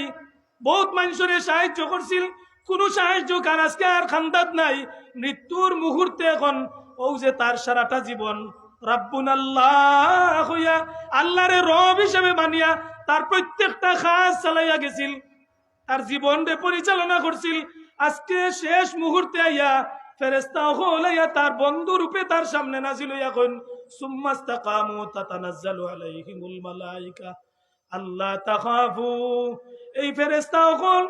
বহুত মানুষের সাহায্য করছিল, কোনো সাহায্য কার আজকে আর খান্দাত নাই, মৃত্যুর মুহূর্তে এখন ও যে তার সারাটা জীবন রাব্বুনাল্লাহ হইয়া আল্লাহরে রব হিসেবে মানিয়া তার প্রত্যেকটা কাজ চালাইয়া গেছিল, তার জীবনকে পরিচালনা করছিল, আজকে শেষ মুহূর্তে আইয়া ফেরেশতা হলাইয়া তার বন্ধু রূপে তার সামনে নাজিল হইয়া কইন সুম্মা ইসতাকামু তাতানাজ্জালু আলাইহিমুল মালাইকা আল্লা তাখাফু, এই ফেরেশতা হল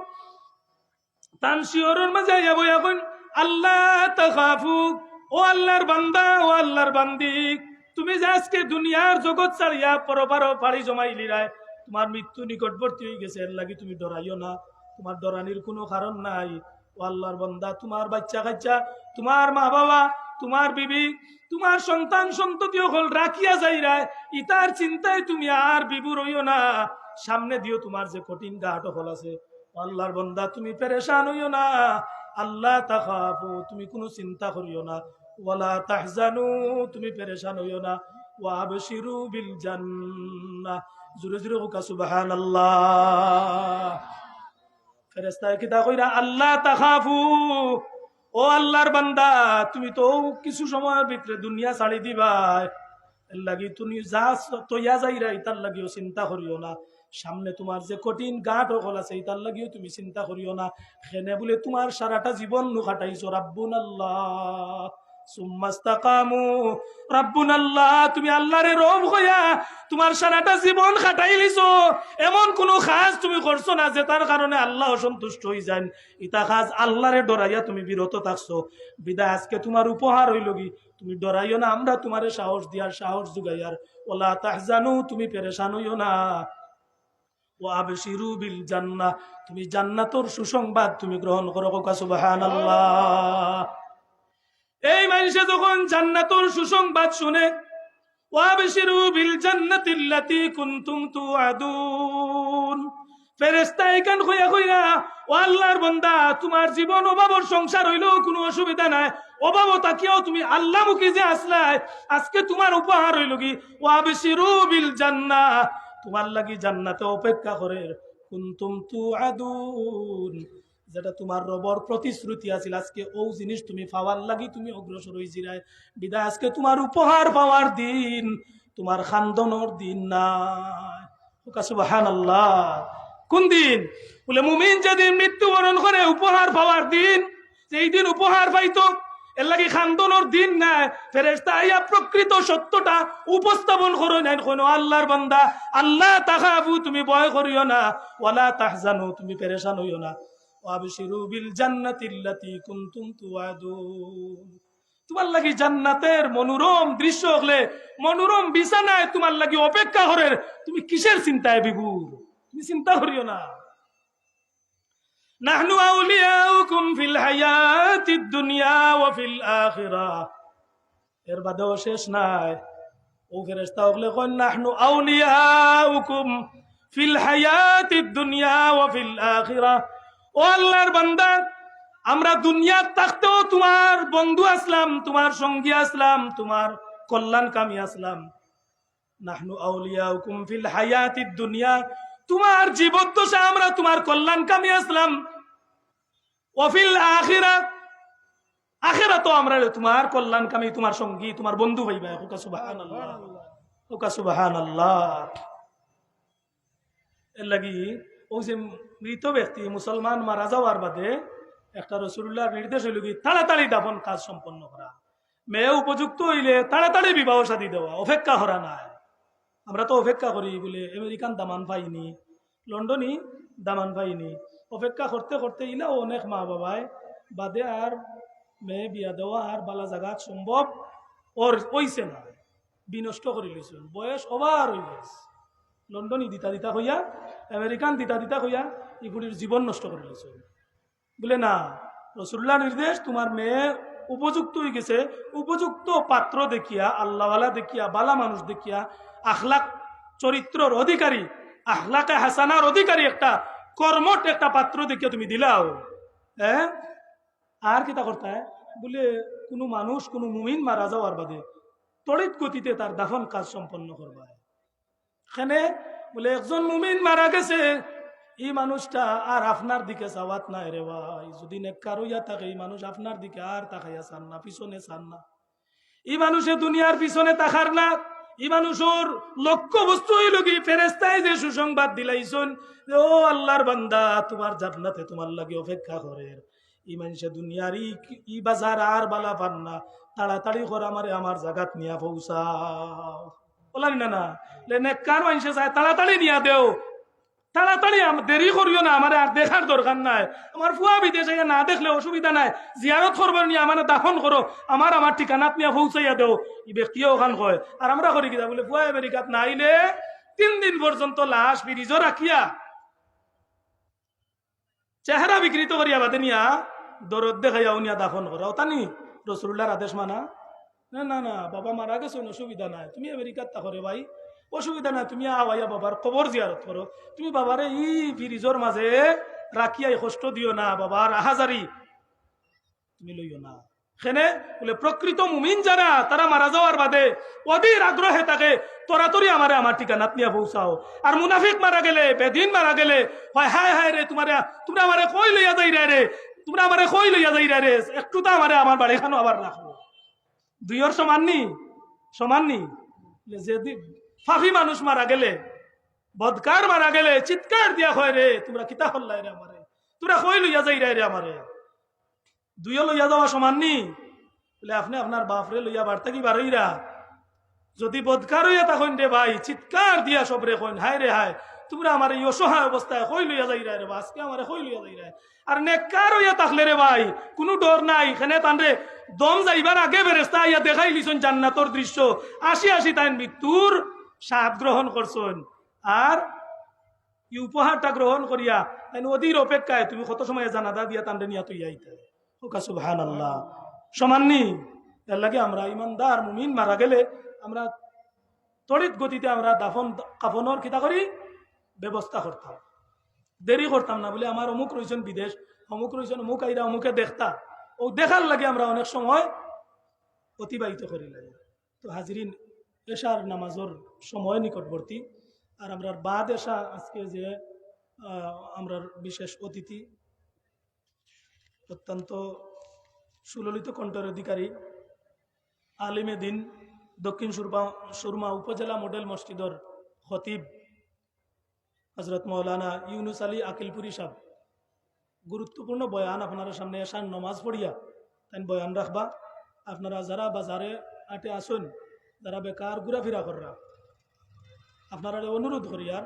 তান শিয়রের মাঝে আইয়া বইয়া কইন আল্লাহ তাখাফু, ও আল্লাহর বান্দা, ও আল্লাহর বান্দি, তুমি যে আজকে দুনিয়ার জগৎ ছাড়িয়া পরপার পাড়ি জমাইলি রায়, তোমার মৃত্যু নিকটবর্তী হয়ে গেছে, এর লাগি তুমি ডরাইও না, তোমার ডরানির কোনো কারণ নাই। ও আল্লাহর বান্দা, তোমার বাচ্চা কাচ্চা, তোমার মা বাবা, তোমার বিবি, তোমার সন্তান সন্ততি হল রাখিয়া যাই রায়, ইতার চিন্তায় তুমি আর বিবুর হইও না, সামনে দিও তোমার যে কঠিন ঘাট হল আছে। ও আল্লাহর বান্দা, তুমি পেরেশান হইও না, আল্লাহ তাখাফু, তুমি কোনো চিন্তা করিও না, ওয়ালা তাহজানু, তুমি পেরেশান হইও না, ওয়া আবশিরু বিল জান্নাহ, জোরে জোরে হোক সুবহানাল্লাহ। ফেরেশতায় কিতা কইরা আল্লাহ তাখাফু, ও আল্লাহর বান্দা, তুমি তো কিছু সময়ের ভিতরে দুনিয়া ছাড়ি দিবা, এর লাগি তুমি যা তৈয়া যাইরা ইতার লাগিও চিন্তা করিও না। সামনে তোমার যে কঠিন গাঁট হল আছে ইতার লাগিও তুমি চিন্তা করিও না। খেনে বলে তোমার সারাটা জীবন নু কাটাইছো রাব্বুনাল্লাহ সুম্মাস্তাকামু রাব্বুনাল্লাহ, তুমি আল্লাহরে রব হইয়া তোমার সারাটা জীবন কাটাই লিছো। এমন কোন কাজ তুমি করছো না যে তার কারণে আল্লাহ অসন্তুষ্ট হয়ে যান। ইতা কাজ আল্লাহরে ডরাইয়া তুমি বিরত থাকছো। বিদায় আজকে তোমার উপহার হইল কি, তুমি ডরাইও না, আমরা তোমারে সাহস দিয়ার সাহস যুগাইয়ার। ওলা তাহজানু, তুমি পেরেশান হইও না। ও আবশিরু বিল জান্নাহ, তুমি জান্নাতের সুসংবাদ তুমি গ্রহণ করো। সুবহানাল্লাহ। এই মানুষে যখন জান্নাতের সুসংবাদ শুনে, ওয়াবশিরু বিল জান্নাতিল্লাতী কুনতুম তুআদুন, ফেরেশতা এখান কইয়া কইয়া, ও আল্লাহর বান্দা, তোমার জীবন অভাবর সংসার হইলেও কোনো অসুবিধা নাই। অভাব তাকিয়াও তুমি আল্লাহমুখী যে আসলাই, আজকে তোমার উপহার হইল কি ওয়াবশিরু বিল জান্নাহ, তোমার লাগি জান্নাতে অপেক্ষা করে। কুনতুম তুআদুন, যেটা তোমার রবর প্রতিশ্রুতি আছিল, আজকে ও জিনিস তুমি পাওয়ার লাগি তুমি অগ্রসর হইছিলাই। বিদায় আজকে তোমার উপহার পাওয়ার দিন, তোমার খান্দনের দিন নাই। সুবহানাল্লাহ। কোন দিন? বলে মুমিন যেদিন মৃত্যুবরণ করে উপহার পাওয়ার দিন, সেই দিন উপহার পাইতো, এর লাগি খান্দনের দিন নাই। ফেরেশতা আইয়া প্রকৃত সত্যটা উপস্থাপন করো নেন, কোন আল্লাহর বান্দা, আল্লাহ তাখাফু, তুমি ভয় করিও না, ওয়ালা তাহজানু, তুমি পেরেশান হইও না। ওয়াবশিরু বিল জান্নাতিল্লাতী কুনতুম তুআদুন, তোমার লাগি জান্নাতের মনোরম দৃশ্য হলে, মনোরম বিছানায় তোমার লাগি অপেক্ষা করে। তুমি কিসের চিন্তায় বিভোর? তুমি চিন্তা করিও না। নাহনু আউলিয়াউকুম ফিল হায়াতিদ দুনিয়া ওয়া ফিল আখিরাহ, এর বাদেও শেষ নাই। ও ফেরেশতা হলে কোন নাহনু আউলিয়াউকুম ফিল হায়াতিদ দুনিয়া ওয়া ফিল আখিরাহ, ও আল্লাহর বান্দা, আমরা দুনিয়াত থাকতেও তোমার বন্ধু আসলাম, তোমার সঙ্গী আসলাম, তোমার কল্যাণকামী আসলাম। নাহনু আউলিয়াউকুম ফিল হায়াতিদ দুনিয়া, তোমার জীবদ্দশা আমরা তোমার কল্যাণকামী আসলাম। ওয়া ফিল আখিরাহ, আখিরাত আমরা তোমার কল্যাণকামী, তোমার সঙ্গী, তোমার বন্ধু হইবা। সুবহানাল্লাহ, সুবহানাল্লাহ। এর লাগি ও যে মৃত ব্যক্তি মুসলমান মারা যাওয়ার বাদে একটা রাসূলুল্লাহর নির্দেশ হইল কি তাড়াতাড়ি দাফন কাজ সম্পন্ন করা। মেয়ে উপযুক্ত হইলে তাড়াতাড়ি বিবাহ শাদী দেওয়া, অপেক্ষা করা নাই। আমরা তো অপেক্ষা করি বলে আমেরিকান দামান পাইনি, লন্ডনই দামান পাইনি, অপেক্ষা করতে করতে ইলা অনেক মা বাবায় বাদে আর মেয়ে বিয়া দেওয়া আর বালা জাগাত সম্ভব ওর হইছে না, বিনষ্ট করে লইছে। বয়স ওভার হয়ে গেছে, লন্ডনই দিতা দিতা হইয়া, আমেরিকান দিতা দিতা হইয়া এগুলির জীবন নষ্ট করে লইছে। বলে না, রাসূলুল্লাহ নির্দেশ, তোমার মেয়ে উপযুক্ত হয়ে গেছে, উপযুক্ত পাত্র দেখিয়া, আল্লাহওয়ালা দেখিয়া, বালা মানুষ দেখিয়া, আখলাক চরিত্রর অধিকারী, আখলাকে হাসানার অধিকারী একটা কর্মঠ একটা পাত্র দেখিয়া তুমি দিলাও। হ্যাঁ, আর কিতা করতে হয় বলে কোনো মানুষ, কোনো মুমিন মারা যাওয়ার বাদে তড়িৎ গতিতে তার দাফন কাজ সম্পন্ন করবা। এখানে বলে একজন মুমিন মারা গেছে, এই মানুষটা আর আপনার দিকে চাওয়াত নাই রে ভাই। যদি নেককার হইয়া থাকে এই মানুষ আপনার দিকে আর তাকাইয়া চান না, পিছনে চান না। এই মানুষে দুনিয়ার পিছনে তাকার না। এই মানুষের লক্ষ্য বস্তু হইল কি ফেরেশতায় যে সুসংবাদ দিলাইছেন যে ও আল্লাহর বান্দা, তোমার জান্নাতে তোমার লাগে অপেক্ষা করে। এই মানুষে দুনিয়ার ই বাজার আর বালা পান না, তাড়াতাড়ি করে আমারে আমার জাগাত নিয়া পৌঁছাও। বলানি না না, নেককার মানুষে যায় তাড়াতাড়ি নিয়া দেও, তাড়াতাড়ি দেরি করিও না, আমার আর দেখার দরকার নাই। আমার ফুয়া বিদেশে না দেখলে অসুবিধা নাই, জিয়ারত করবার নিয়ে আমার দাফন করো, আমার ঠিকানাত নিয়ে পৌঁছাইয়া দেও, এই ব্যক্তিও ওখান কয়। আর আমরা করি কিনা বলে ফুয়া আমেরিকাত না আইলে 3 দিন পর্যন্ত লাশ ফ্রিজও রাখিয়া চেহারা বিকৃত করিয়া বাদে নিয়া দরদ দেখাইয়াও নিয়া দাফন করা। ওতানি রাসূলুল্লাহর আদেশ মানা? না না না, বাবা মারা গেছে, অসুবিধা নাই, তুমি আমেরিকাত থাকো ভাই, অসুবিধা নাই, তুমি আওয়াইয়া বাবার কবর জিয়ারত করো। তুমি বাবারে ই ফ্রিজর মাঝে রাখিয়াই কষ্ট দিও না, বাবার আহাজারি তুমি লইও না। সেনে বলে প্রকৃত মুমিন যারা তারা মারা যাওয়ার বাদে অধীর আগ্রহে থাকে, তরাতরি আমারে আমার ঠিকানাত নিয়ে পৌঁছাও। আর মুনাফিক মারা গেলে, বেদিন মারা গেলে হয় হায় হায় রে, তোমরা আমারে কই লইয়া যাই রে, তোমরা আমারে কই লইয়া যাই রে, একটু তো আমারে আমার বাড়িখানো আবার রাখো। দুইয়ের সমান নি, সমান নি। যেদিন ফাঁকি মানুষ মারা গেলে, বদকার মারা গেলে চিৎকার দিয়া হয় রে তোমরা কিতা হল্লাই রে আমারে, তোরা কই লইয়া যাই রে আমারে, দুইও লইয়া যাওয়া সমান নি? বলে আপনি আপনার বাপরে লইয়া বাড়তে কি বারইরা, যদি বদকার হইয়া তখন রে ভাই চিৎকার দিয়া সবরে কইন হায় রে হায় তোমরা আমার এই অসহায় অবস্থায় কই লইয়া যাই রে আজকে আমারে কই লইয়া যাই রে। আর নেককার হইয়া থাকলে রে ভাই কোনো ডর নাই, এখানে তানরে দম যাইবার আগে ফেরেশতা ইয়া দেখাই লিছুন জান্নাতর দৃশ্য, আসি আসি তাই মৃত্যুর স্বাদ গ্রহণ করছুন। আর এই উপহারটা গ্রহণ করিয়া তাই অধীর অপেক্ষায় তুমি কত সময় জানাদা দিয়া তানরে নিয়া তুই আইতে সুবহানাল্লাহ সমাননি। এর লাগে আমরা ইমানদার মুমিন মারা গেলে আমরা তড়িৎ গতিতে আমরা দাফন কাফনের কিতা করি ব্যবস্থা করতাম, দেরি করতাম না। বলে আমার অমুক রয়েছেন বিদেশ, অমুক রয়েছেন অমুক আইরা অমুকে দেখতা, ও দেখার লাগে আমরা অনেক সময় অতিবাহিত করি লাগে। তো হাজিরিন, এশার নামাজের সময় নিকটবর্তী, আর আমরা বাদ এশা আজকে যে আমরা বিশেষ অতিথি অত্যন্ত সুললিত কণ্ঠের অধিকারী আলিমে দিন দক্ষিণ সুরমা উপজেলা মডেল মসজিদর খতিব হজরত মৌলানা ইউনুস আলী আকিলপুরি সাহেব গুরুত্বপূর্ণ বয়ান আপনারা সামনে এসান নমাজ পড়িয়া তাই বয়ান রাখবা। আপনারা যারা বাজারে আটে আসুন, যারা বেকার ঘুরাফিরা কররা, আপনারা অনুরোধ করি আর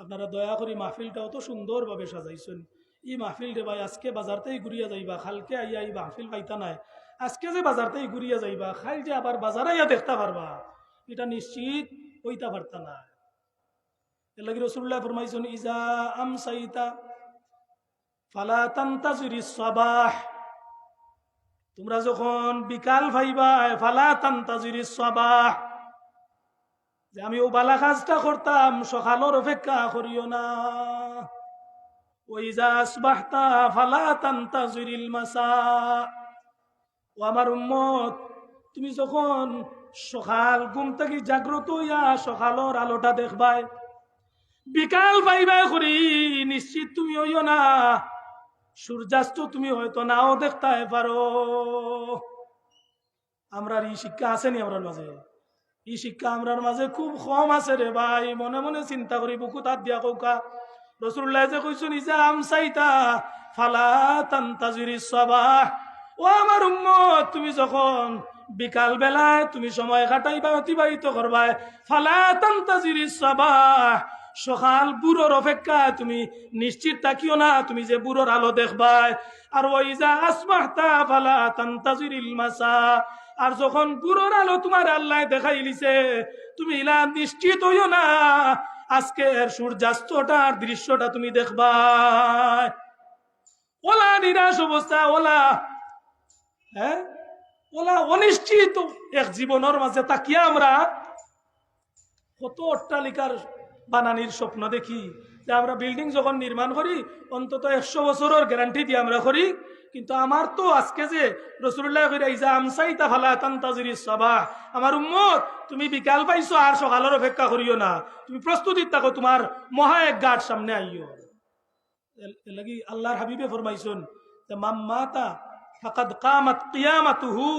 আপনারা দয়া করি মাহফিলটা অত সুন্দরভাবে সাজাইছেন। এই মাহফিল রে ভাই আজকে বাজারতেই ঘুরিয়া যাইবা, খালকে আইয়া এই মাহফিল পাইতা নাই, আজকে যে বাজারতেই ঘুরিয়া যাইবা খাইল যে আবার বাজারে আইয়া দেখতে পারবা, এটা নিশ্চিত হইতা পারতা না। এর লাগি রাসূলুল্লাহ ফরমাইছেন ইজা আমসাইতা ফালা তানতাজিরিস সাবাহ, তোমরা যখন বিকাল ভাইবা ফালা তানতাজিরিস সাবাহ, যে আমি ও বালা কাজটা করতাম সকালের অপেক্ষা করিও না। ওইজা আসবাহতা ফালা তানতাজিরিল মাসা, ও আমার উম্মত তুমি যখন সকাল ঘুম থেকে জাগ্রত হইয়া সকালের আলোটা দেখবাই, বিকাল পাইবাই করি নিশ্চিত তুমি হইও না সূর্যাস্ত তুমি হয়তো নাও দেখতে পারো। আমরা এই শিক্ষা আসেনি আমরার মাঝে, এই শিক্ষা আমরার মাঝে খুব কম আছে রে ভাই। মনে মনে চিন্তা করি বুকু তাত দিয়া কৌকা রাসূলুল্লাহ যে কইছেন ইজা আমসাইতা ফালা তানতাজিরিস সাবাহ, ও আমার উম্মত তুমি যখন বিকাল বেলায় তুমি সময় কাটাইবা অতিবাহিত করবা, ফালা তানতাজিরিস সাবাহ, সকাল বুড়োর অপেক্ষা তুমি নিশ্চিত থাকিও না তুমি যে বুড়োর আলো দেখবা। আর ওইজা আসবাহতা ফালা তানতাজিরিল মাসা, আর যখন বুড়োর আলো তোমার আল্লাহ দেখাই লিছে তুমি ইলা নিশ্চিত হইও না আজকের সূর্যাস্তটার দৃশ্যটা তুমি দেখবা। ওলা নিরাশ অবস্থা, ওলা ওলা অনিশ্চিত এক জীবনের মাঝে তাকিয়া আমরা কত অট্টালিকার বানানির স্বপ্ন দেখি, যে আমরা বিল্ডিং যখন নির্মাণ করি অন্তত 100 বছরের গ্যারান্টি দিয়ে আমরা করি। কিন্তু আমার তো আজকে যে রাসূলুল্লাহ কইরা ইজা আমসাইতা ফালা তানতাজিরিস সাবাহ, আমার উম্মত তুমি বিকাল পাইছো আর সকালের অপেক্ষা করিও না, তুমি প্রস্তুতি থাকো, তোমার মহা এক ঘাট সামনে আইও। এর লাগি আল্লাহর হাবিবে ফরমাইছেন যে মাম্মাতা ফাকাদ কামাত কিয়ামাতুহু,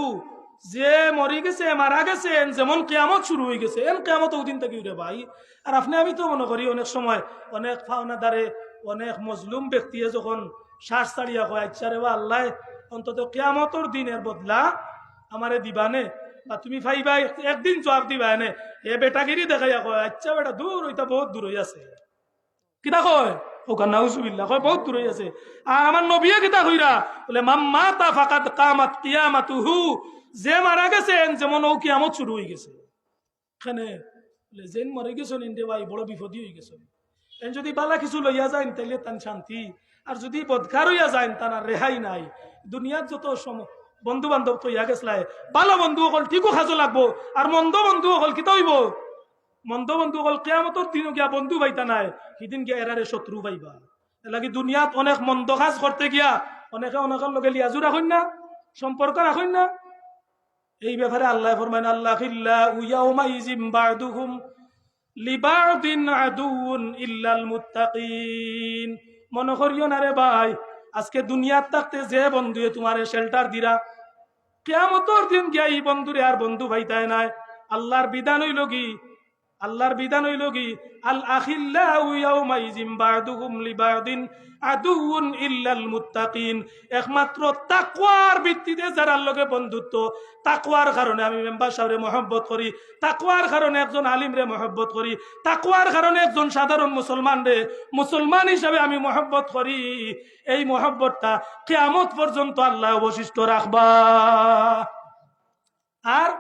যে মরি গেছে মারা গেছে যেমন কিয়ামত শুরু হয়ে গেছে, এন কিয়ামত ওদিন থেকে রে ভাই। আর আপনি আমি তো মনে করি অনেক সময় অনেক ফাওনাদারে অনেক মজলুম ব্যক্তিয়ে যখন শ্বাস ছাড়িয়া কয় আচ্ছা রে বা আল্লাহ অন্তত কিয়ামতর দিনের বদলা আমারে দিবানে, বা তুমি ভাইবা একদিন জবাব দিবা এনে, এ বেটাগিরি দেখাইয়া কয় আচ্ছা বেটা দূর ওইটা বহুত দূর হয়ে আছে, কিতা কয় ওখান নাউজুবিল্লাহ কয় বহুত দূর হয়ে আছে। আর আমার নবীয়ে কিতা কইরা বলে মাম্মাতা ফাকাদ কামাত কিয়ামাতুহু, যে মারা গেছেন যেমন ও কিয়ামত শুরু হয়ে গেছে। এখানে যেন মরে গেছেন ইন্দে ভাই বড় বিপদী হয়ে গেছেন। এন যদি বালা কিছু লইয়া যায় তাইলে তান শান্তি, আর যদি বদকার হইয়া যায় তার আর রেহাই নাই। দুনিয়ার যত বন্ধু বান্ধব তো ইয়া গেছলাই, ভালো বন্ধু অকল ঠিকও খাজো লাগবো, আর মন্দ বন্ধু অকল কিতা হইব, মন্দ বন্ধু অকল কিয়ামতর দিন গিয়া বন্ধু পাইতা নাই, সেদিন গিয়া এরারে শত্রু পাইবা। এলাকি দুনিয়াত অনেক মন্দ কাজ করতে গিয়া অনেকে অনেকের লগে লিয়াজু রাখেন না, সম্পর্ক রাখেন না। এই ব্যাপারে আল্লাহ ফরমান আল্লাহ খিল্লাহু ইয়াউমাইযিম বা'দুহুম লিবা'দিন আদুউন ইল্লাল মুত্তাকিন। মনে করিও না রে ভাই আজকে দুনিয়াত থাকতে যে বন্ধুয়ে তোমারে শেল্টার দিরা, কিয়ামতের দিন গিয়া এই বন্ধুরে আর বন্ধু ভাইতায় নাই। আল্লাহর বিধান হইল কি? আল্লাহর বিধান হইল কি? আল আখিল্লাহু ইয়াউমাইযিন বা'দুহুম লিবা'দিন আদুউন ইল্লাল মুত্তাকিন। একমাত্র তাকওয়ার ভিত্তিতে যারা লগে বন্ধুত্ব, তাকওয়ার কারণে আমি মেম্বার সাহেবরে মহব্বত করি, তাকওয়ার কারণে একজন আলিমরে মহব্বত করি, তাকওয়ার কারণে একজন সাধারণ মুসলমানরে মুসলমান হিসাবে আমি মহব্বত করি, এই মহব্বতটা কিয়ামত পর্যন্ত আল্লাহ অবশিষ্ট রাখবা। আর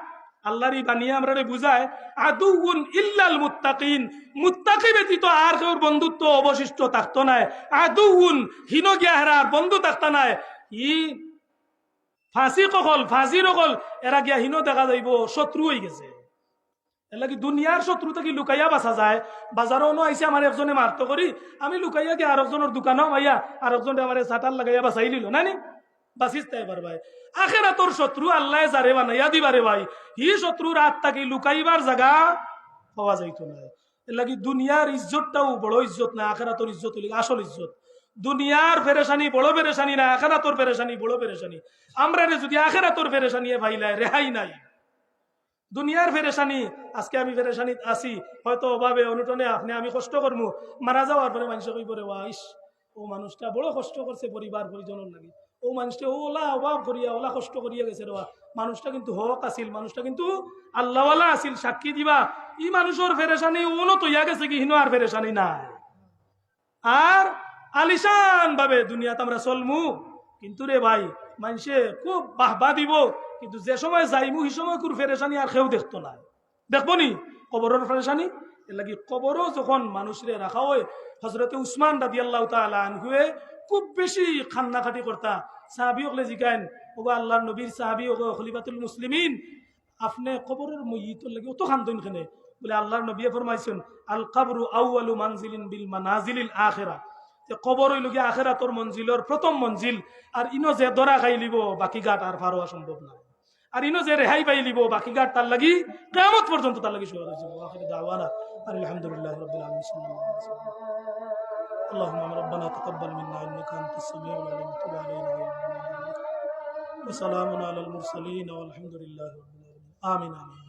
আল্লাহর এই বানিয়ে আমরা বুঝায় আদুউন ইল্লাল মুত্তাকিন, মুত্তাকি ব্যতীত আর কেউ বন্ধুত্ব অবশিষ্ট থাকতো নাই। আদুউন হিন গিয়াহার বন্ধু থাকতা নাই। ই ফাঁসি কখল ফাঁসির অকল এরা গিয়া হিন দেখা যাইব শত্রু হয়ে গেছে। এর লাগি দুনিয়ার শত্রু থেকে লুকাইয়া বাঁচা যায়। বাজারও নো আইসে আমার একজনে মারতো করি, আমি লুকাইয়া গিয়ে আর একজনের দোকানও ভাইয়া আর একজনে আমার সাটার লাগাইয়া বাঁচাই নিল না নি, বাঁচিস তাই পার ভাই। আখেরাতর শত্রু আল্লাহ যারে বানাইয়া দিবারে ভাই, হি শত্রুর হাত থাকি লুকাইবার জায়গা পাওয়া যাইতো না। এর লাগি দুনিয়ার ইজ্জতটাও বড় ইজ্জত না, আখেরাতর ইজ্জত হইল আসল ইজ্জত। দুনিয়ার পেরেশানি বড় পেরেশানি না, আখেরাতর পেরেশানি বড় পেরেশানি। আমরা যদি আখেরাতর পেরেশানি ভাইলাই রেহাই নাই। দুনিয়ার পেরেশানি, আজকে আমি পেরেশানি আছি হয়তো অভাবে অনুটনে আপনি আমি কষ্ট করবো, মারা যাওয়ার পরে মানুষ কই পরে ওয়াইস ও মানুষটা বড় কষ্ট করছে পরিবার পরিজনের লাগে, ও মানুষটা ওলা অভাব করিয়া ওলা কষ্ট করিয়া গেছে রে, মানুষটা কিন্তু হক আসিল, মানুষটা কিন্তু আল্লাহওয়ালা আসিল, সাক্ষী দিবা। ই মানুষের পেরেশানি ওনো তৈয়া গেছে কি হিনো আর পেরেশানি নাই। আর আলিশান ভাবে দুনিয়াতে আমরা চলমু, কিন্তু রে ভাই মানুষে খুব বাহবা দিব, কিন্তু যে সময় যাইমু সেই সময় কোন পেরেশানি আর কেউ দেখতো না। দেখবো নি কবরের পেরেশানি? এর লাগি কবরও যখন মানুষরে রাখা হয়, হযরতে উসমান রাদিয়াল্লাহু তাআলা আনহুয়ে খুব বেশি খান্নাখাটি করতা। সাহাবী হলে জিগাইন, ওগো আল্লাহর নবীর সাহাবী, ওগো খলিফাতুল মুসলিমিন, আপনি কবরের মইয়িতর লাগি অত খান্দন কেনে? বলে আল্লাহর নবী ফরমাইছেন, আল কবরু আউয়ালু মানজিলিন বিল মানাজিলিল আখিরা, যে কবর হইল গিয়া আখিরাতর মঞ্জিলর প্রথম মঞ্জিল। আর ইনো যে দরা খাই লিব বাকি ঘাট আর পারোয়া সম্ভব না। আর ইনো যে রেহাই পাই লিব বাকি ঘাট তার লাগি কিয়ামত পর্যন্ত তার লাগি শুরু হয়ে যাবে। আখির দাওয়ানা আলহামদুলিল্লাহি রাব্বিল আলামিন। اللهم ربنا تقبل منا انك انت السميع العليم وتب علينا يا مولانا. وسلام على المرسلين والحمد لله رب العالمين. آمين آمين.